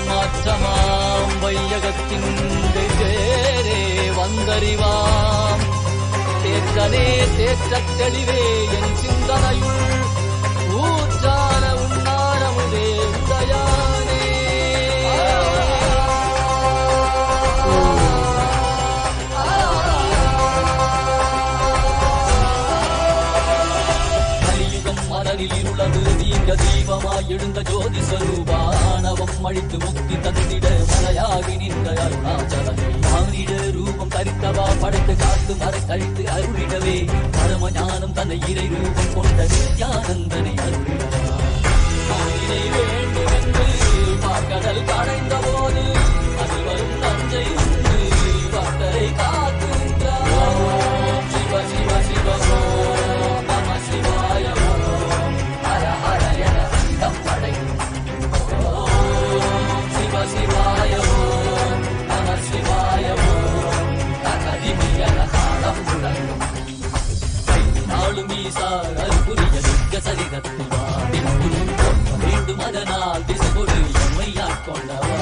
மாற்றமாம் வையகத்தின் வெவ்வேறே வந்தறிவாம். தேற்றனே தேற்றத் தெளிவே என் சிந்தனையுள் ஊற்றான உன்னாரமுதே உதயானே. கலியுகம் மலரில் இருளது நீங்க தீபமாய் எழுந்த ஜோதி ஸ்வரூபானவம் அழித்து முக்தி தந்திட மலையாகி நின்ற அருணாச்சலமே. மானிட ரூபம் தரித்தவா படைத்து காத்து மறை கழித்து அருளிடவே பரம ஞானம் தன்னை இறை ரூபம் கொண்ட நித்யானந்தனை அருளிடவா. மானினை வேண்டும் என்று பார்க்கடல் கடைந்த போது அது வரும் நஞ்சை உண்டு பக்தரை காத்துகின்றார். சிவ சிவ சிவமோ நம சிவாயமோ ஹர ஹர என சந்தம் படைக்கும். சிவ சிவாயமோ நம சிவாயமோ தகதிமியன காலம் முழங்கும். நாளும் ஈசா அருள்புரிய நித்ய சரிதத்தில் வாடின் போற்ற வேண்டும் அதனால் திசை கொடு எம்மையாட்கொண்டவா.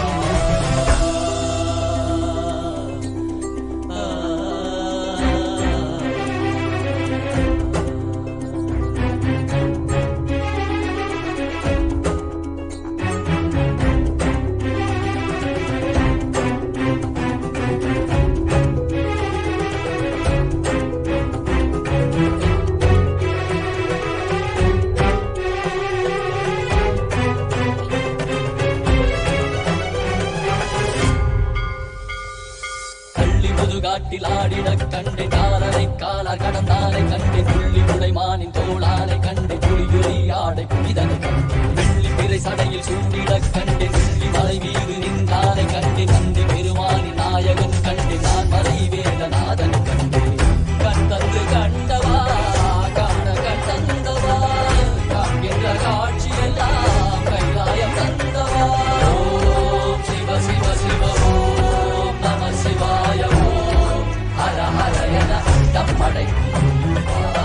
சூடிடக் கண்டேன் காலனை காலார் கடந்தானை கண்டேன் புள்ளி முளைமானின் தோளானை கண்டேன் புலியுரி ஆடை புனிதனை கண்டேன் வெள்ளி பிறை சடையில் சூடிடக் கண்டேன் வெள்ளி மலை மீது நின்றானை கண்டேன் நந்தி பெருமானின் நாயகன் கண்டேன் நான் மறை வேதநாதன் கண்டேன் கண்டந்து கண்டவா காண கண்டந்தவா காண்கின்ற காட்சியெல்லாம் கைலாயம் தந்தவா ஓம் சிவ சிவ சிவ ஓம் நம சிவாய ஓம் ஹர ஹர என அண்டமடை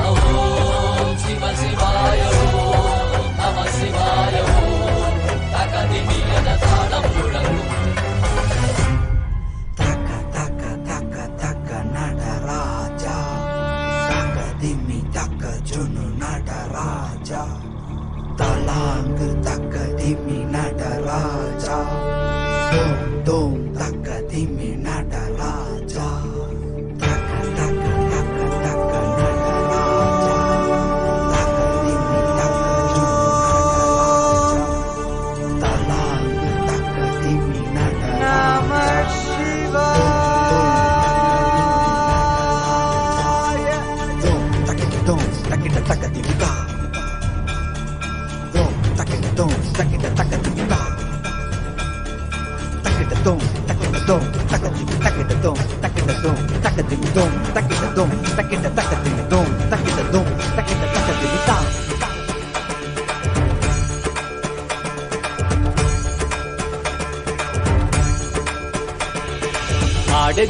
ஓம் சிவ சிவாய ஓம் நம சிவாய ஓம் தகதிமி என தாளம் முழங்கும் Taka taka taka taka nada raja, taka dimi taka junu nada raja, talang taka dimi nada raja, dom dom taka dimi nada raja, taka taka taka taka nada raja, taka dimi taka junu nada raja, talang taka dimi nada raja.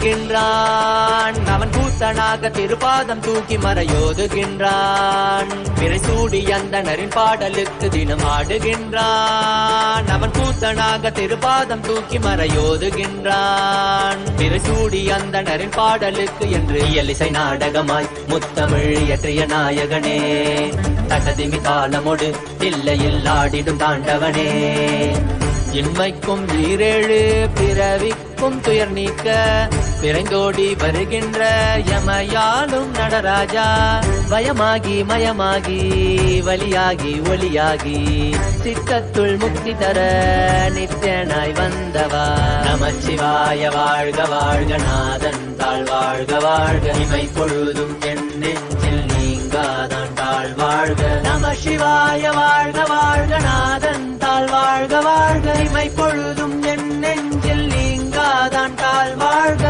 ஆடுகின்றான் அவன் கூத்தனாக திருப்பாதம் தூக்கி மறையோதுகின்றான் பிறைசூடி அந்தணரின் பாடலுக்கு தினம் ஆடுகின்றான் அவன் கூத்தனாக திருப்பாதம் தூக்கி மறையோதுகின்றான் பிறைசூடி அந்தணரின் பாடலுக்கு என்று இயலிசை நாடகமாய் முத்தமிழ் இயற்றிய நாயகனே தகதிமி தாளமொடு இல்லையில் ஆடிடும் தாண்டவனே இன்மைக்கும் ஈரேழு பிறவிக்கும் துயர் நீக்க பிறந்தோடி வருகின்ற யமயாலும் நடராஜா பயமாகி மயமாகி வலியாகி ஒளியாகி சித்தத்துள் முக்தி தர நித்தியனாய் வந்தவா நமச்சிவாய வாழ்க வாழ்க நாதன் தாழ் வாழ்க வாழ்க இமை பொழுதும் என் நெஞ்சில் நீங்காதான் தாழ் வாழ்க நம சிவாய வாழ்க வாழ்க நாதன் தாழ் வாழ்க வாழ்க இமை பொழுதும் என் நெஞ்சில் நீங்காதான் தாழ் வாழ்க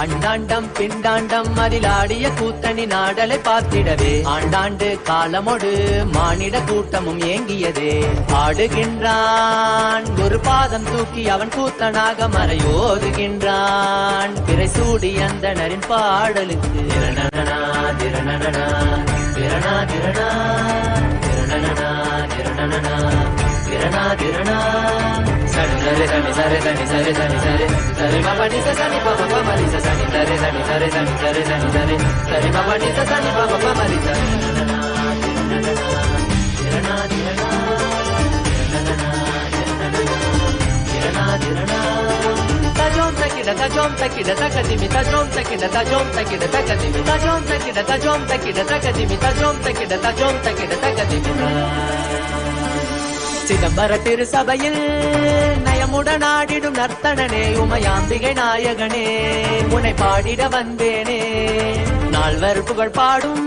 அண்டாண்டம் பிண்டாண்டம் அதிலாடிய கூத்தணி நாடலை பார்த்திடவே ஆண்டாண்டு காலமோடு மானிட கூட்டமும் ஏங்கியதே ஆடுகின்றான் ஒரு பாதம் தூக்கி அவன் கூத்தனாக மறையோதுகின்றான் பிறை சூடி அந்தணரின் பாடலுக்கு திரணனா திரணனா திரணா திரணா திரணனா திரணனா திரணா திரணா சரி சரி சரி சரி சரி சரி சரி சரி சரி மபனி சனி பப மரி சனி சரி சரி சரி சரி சரி சரி சரி சரி மபனி சனி பப மரி சனி திரணா திரணா திரணா திரணா tajom takida takadimi tajom takida takadimi tajom takida takadimi tajom takida takadimi சிதம்பர திரு சபையில் நயமுடன் ஆடிடும் நர்த்தனனே உமையாம்பிகை நாயகனே உன்னை பாடிட வந்தேனே நால்வர் புகழ் பாடும்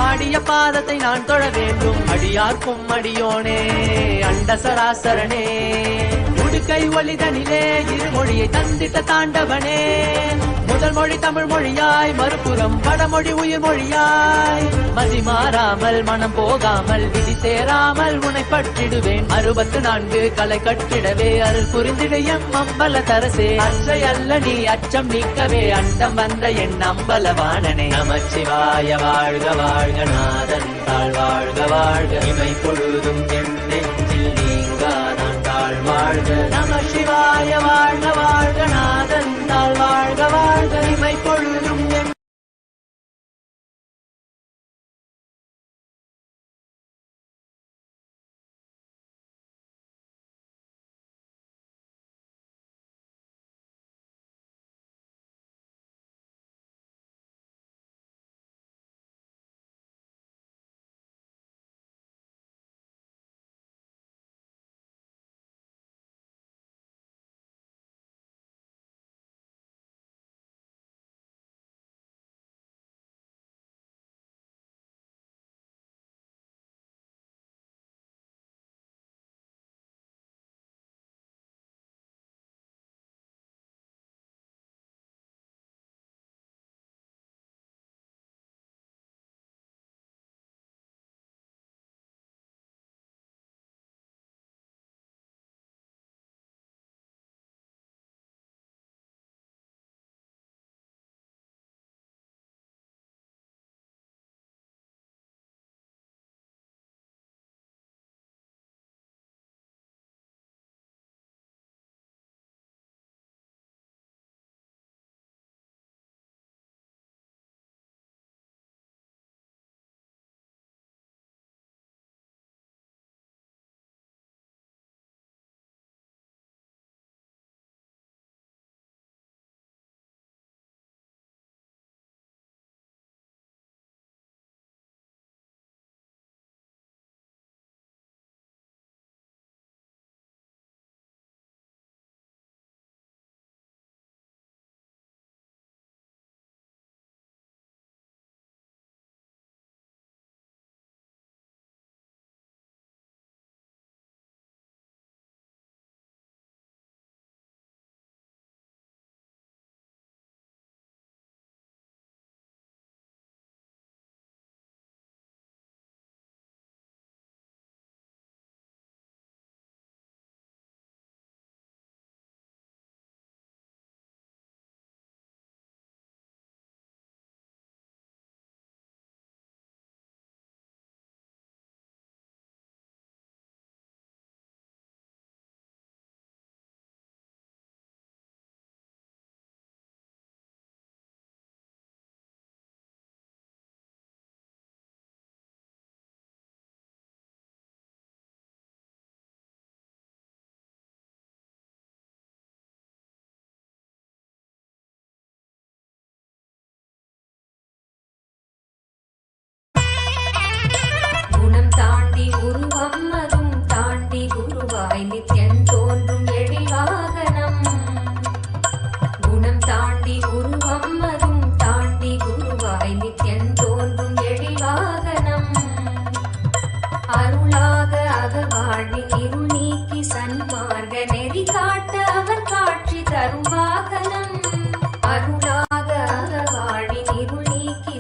ஆடிய பாதத்தை நான் தொழ வேண்டும் அடியார்க்கும் அடியோனே அண்ட சராசரனே உடுக்கை ஒளிதனிலே இருமொழியை தந்திட்ட தாண்டவனே முதல் மொழி தமிழ் மொழியாய் மறுபுறம் வடமொழி உயிர் மொழியாய் மதி மாறாமல் மனம் போகாமல் விதி சேராமல் உன்னை பற்றிடுவேன் 64 கலை கட்டிடவே அருள் புரிந்திட எம் அம்பல தரசே அச்சை அல்ல நீ அச்சம் நீக்கவே அண்டம் வந்த என் அம்பலவாணனே நமச்சிவாய வாழ்க வாழ்க நாதன் தாழ் வாழ்க வாழ்க இமை பொழுதும் என் நெஞ்சில் நீங்காதான் தாழ் வாழ்க நம சிவாய வாழ்க வாழ்க நாதன் தாழ் வாழ்க வாழ்க இமை பொழுதும் என்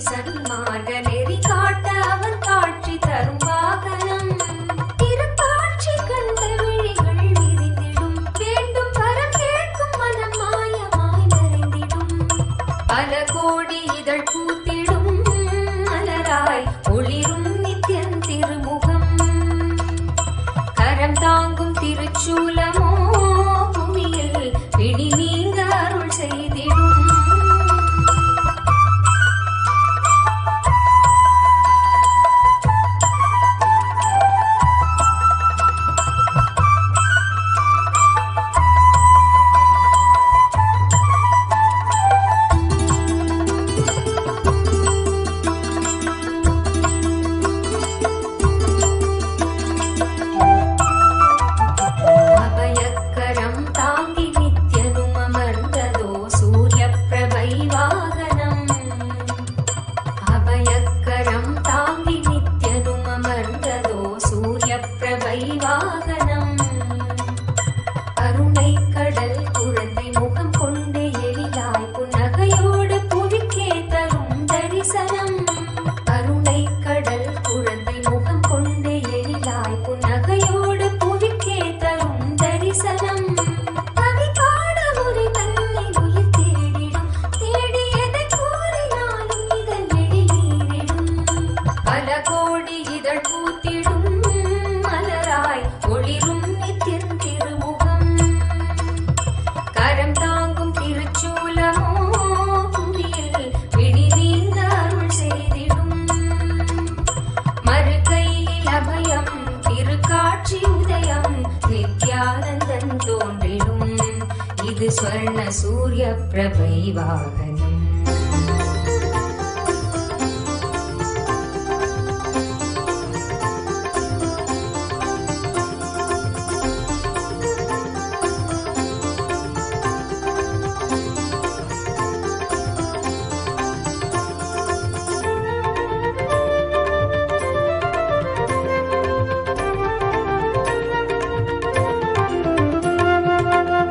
சன்மார்க்க நெறி காட்ட அவன் காட்சி தரும் வாகனம். திருக்காட்சி கண்ட விழிகள் விரிந்திடும், வேண்டும் வரம் கேட்கும் மனம் மாயமாய் மறைந்திடும். பல கோடி இதழ் பூத்திடும், மலராய் ஒளிரும் நித்யன் திருமுகம். கரம் தாங்கும் திருச்சூலமோ பூமியில் பிடி நீங்க அருள் செய்திடும். அபயக்கரம் தாங்கி நித்யனும் அமர்ந்ததோ சூரிய பிரபை வாகனம். அபயக்கரம் தாங்கி நித்யனும் அமர்ந்ததோ சூரிய பிரபை வாகனம். கருணை கடல் குழந்தை முகம் கொண்டு எழிலாய் புன்னகையோடு புவிக்கே தரும் தரிசனம். கருணை கடல் குழந்தை முகம் கொண்டு எழிலாய் புன்னகையோடு புவிக்கே தரும் தரிசனம். கவி பாட உரை தன்னை உயிர் தேடிடும், தேடியதை கூறினாலும் இதழ் வெளியீரிடும். பல கோடி இதழ் பூத்திடும், மலராய் ஒளிரும் நித்யன் திருமுகம். கரம் தாங்கும் திருச்சூலமோ புவியில் பிடி நீங்க அருள் செய்திடும். மறுகையில் அபயம் திருக்காட்சி உதயம், நித்யானந்தன் தோன்றிடும். இது ஸ்வர்ண சூரிய பிரபை வாகனம்.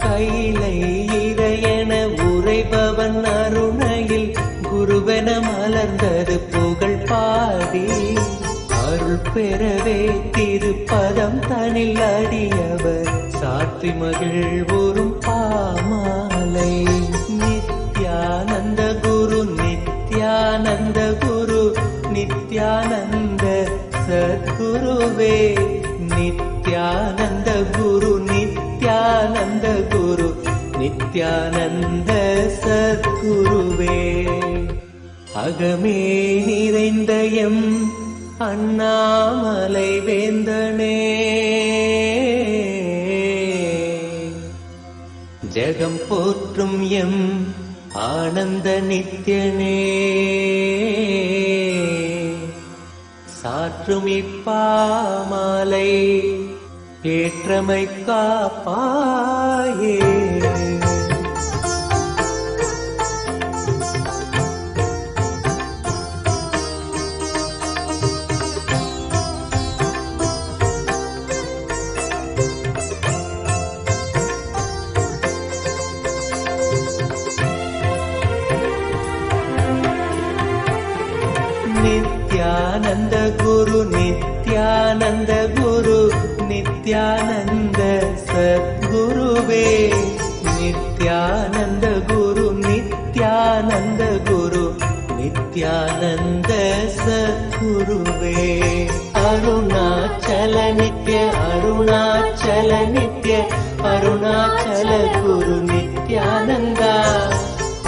கைலை இறையென உரைபவன் அருணையில் குருவென மலர்ந்தது புகழ் பாடி. அருள் பெறவே திருப்பதம் தனில் அடியவர் சாற்றி மகிழ்வுறும் பாமாலை. நித்யானந்த குரு நித்யானந்த குரு நித்யானந்த சத்குருவே. நித்யானந்த குரு நித்யானந்த குரு நித்யானந்த சத்குருவே. அகமே நிறைந்த எம் அண்ணாமலை வேந்தனே, ஜெகம் போற்றும் எம் ஆனந்த நித்யனே. சாற்றும் இப்பாமாலை ஏற்றமை காப்பாயே. நித்யானந்த குரு நித்யானந்த குரு நித்யானந்த சத்குருவே. நித்யானந்த குரு நித்யானந்த குரு நித்யானந்த சத்குருவே. அருணாச்சல நித்ய அருணாச்சல நித்ய அருணாச்சல குரு நித்யானந்தா.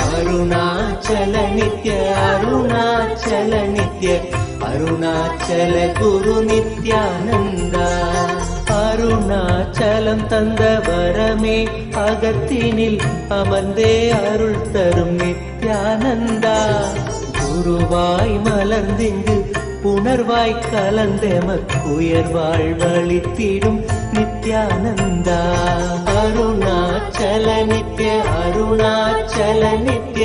அருணாச்சல நித்ய அருணாச்சல நித்ய அருணாச்சல குரு நித்யானந்தா. அருணாச்சலம் தந்த வரமே அகத்தினில் அமர்ந்தே அருள் தரும் நித்யானந்தா. குருவாய் மலர்ந்திங்கு புணர்வாய் கலந்தெமக்குயர்வாழ் வழித்திடும் நித்யானந்தா. அருணாச்சல நித்ய அருணாச்சல நித்ய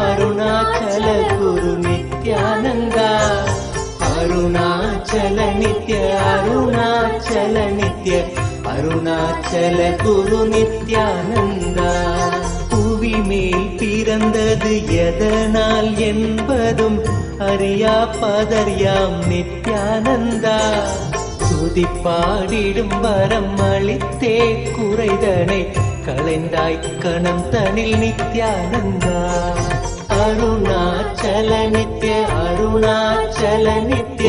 அருணாச்சல குரு நித்யானந்தா. அருணாச்சல நித்ய அருணாச்சல நித்ய அருணாச்சல குரு நித்யானந்தா. புவி மேல் பிறந்தது எதனால் என்பதும் அறியா பதர்யாம் நித்யானந்தா. துதிப்பாடிடும் வரம் அளித்தே குறைதனை களைந்தாய் கணம் தனில் நித்யானந்தா. அருணாச்சல நித்ய அருணாச்சல நித்ய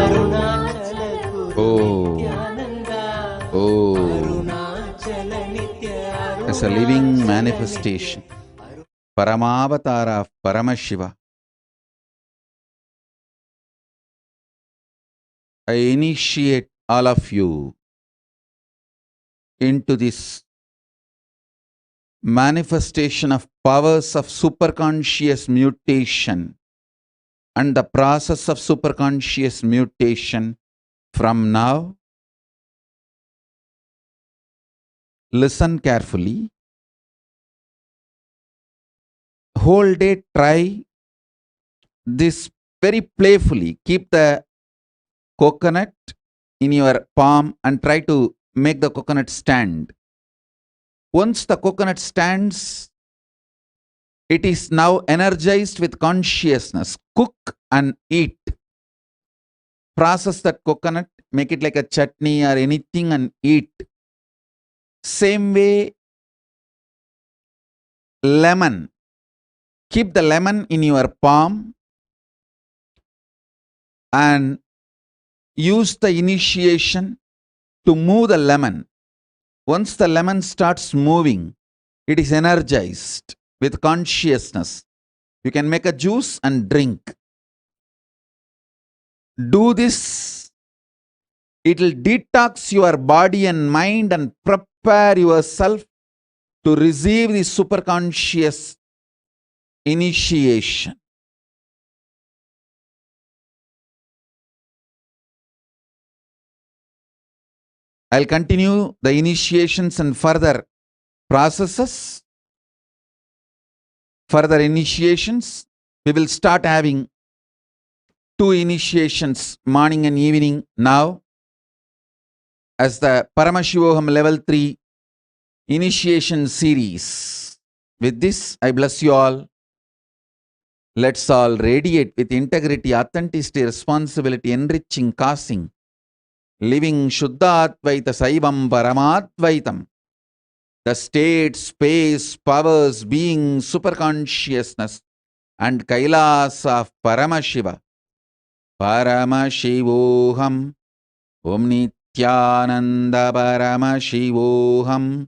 அருணாச்சல குரு நித்யானந்தா. அருணாச்சல நித்ய As a living manifestation, Paramavatara of Paramashiva, I initiate all of you into this manifestation of powers of superconscious mutation and the process of superconscious mutation from now. Listen carefully. Whole day try this very playfully. Keep the coconut in your palm and try to make the coconut stand. Once the coconut stands, it is now energized with consciousness. Cook and eat. Process that coconut, make it like a chutney or anything and eat. Same way, lemon. Keep the lemon in your palm and use the initiation to move the lemon. Once the lemon starts moving, it is energized with consciousness. You can make a juice and drink. Do this. It will detox your body and mind and prepare yourself to receive the superconscious initiation. I'll continue the initiations and further processes. Further initiations, we will start having 2 initiations, morning and evening now, as the Paramashivoham level 3 initiation series. With this, I bless you all. Let's all radiate with integrity, authenticity, responsibility, enriching, causing, living Shuddhaadvaita Saivam Paramadvaitam. The state, space, powers, being, superconsciousness and Kailasa of Paramashiva. Paramashivoham. Om Nithyananda Paramashivoham.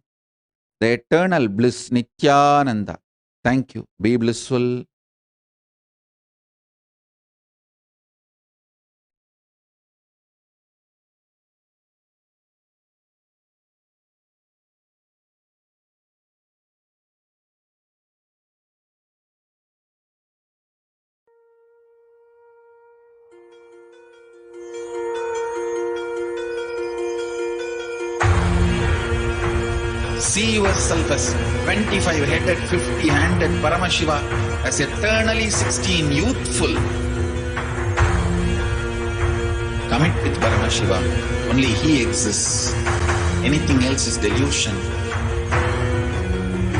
The eternal bliss Nithyananda. Thank you. Be blissful. See yourself as 25-headed, 50-handed Paramashiva, as eternally 16, youthful. Commit with Paramashiva. Only He exists. Anything else is delusion.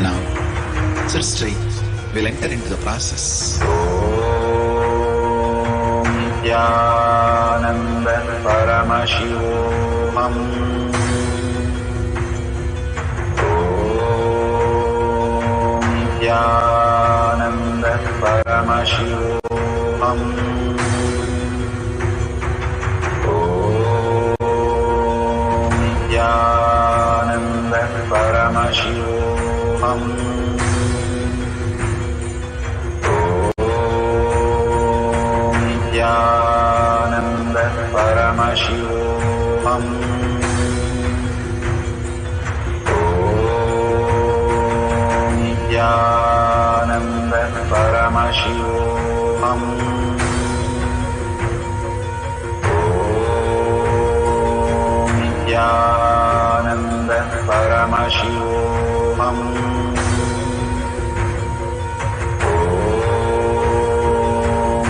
Now, sit straight. We'll enter into the process. Om Nithyananda Paramashivoham. Nithyananda Paramashivoham. Om Nithyananda Paramashivoham. Om Nithyananda Paramashivoham. Nithyananda Paramashivoham. Om Nithyananda Paramashivoham. Om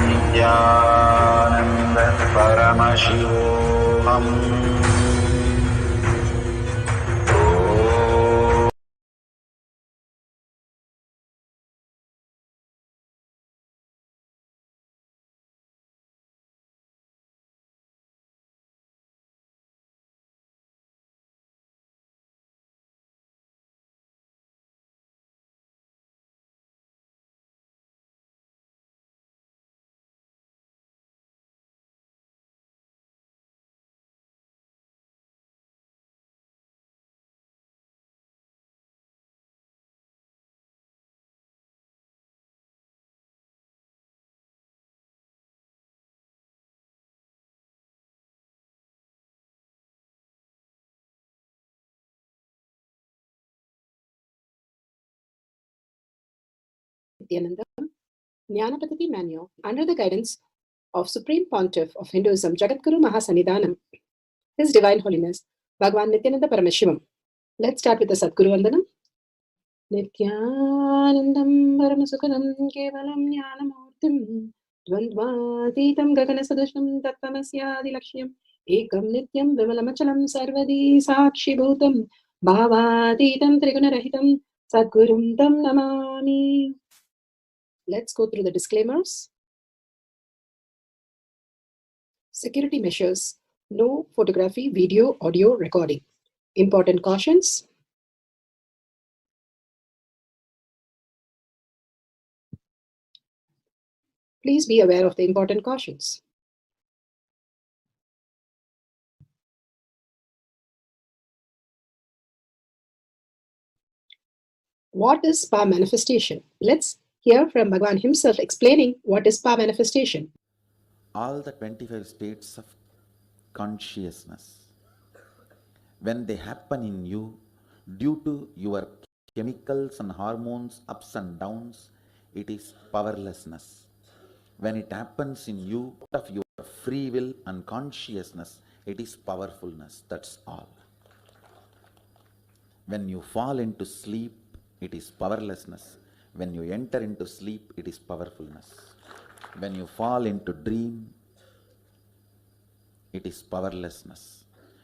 Nithyananda Paramashivoham. Nithyananda, Jnanapatati Manual, under the guidance of Supreme Pontiff of Hinduism, Jagadguru Mahasannidhanam, His Divine Holiness, Bhagavan Nithyananda Paramashivam. Let's start with the Sadguru Vandanam. Nithyanandam Paramasukhanam Kevalam Jnanamurtim Dvandvatītam Gaganasadusham Tattvamasya Lakshyan Ekam Nityam Vimalamachalam Sarvadi Sakshibhutam Bhavatītam Trigunarahitam Sadgurum Tam Namami. Let's go through the disclaimers. Security measures. No photography, video, audio recording. Important cautions. Please be aware of the important cautions. What is power manifestation? Let's hear from Bhagavan himself explaining what is power manifestation. All the 25 states of consciousness, when they happen in you due to your chemicals and hormones ups and downs, it is powerlessness. When it happens in you out of your free will and consciousness, it is powerfulness. That's all. When you fall into sleep, it is powerlessness. When you enter into sleep, it is powerfulness. When you fall into dream, it is powerlessness.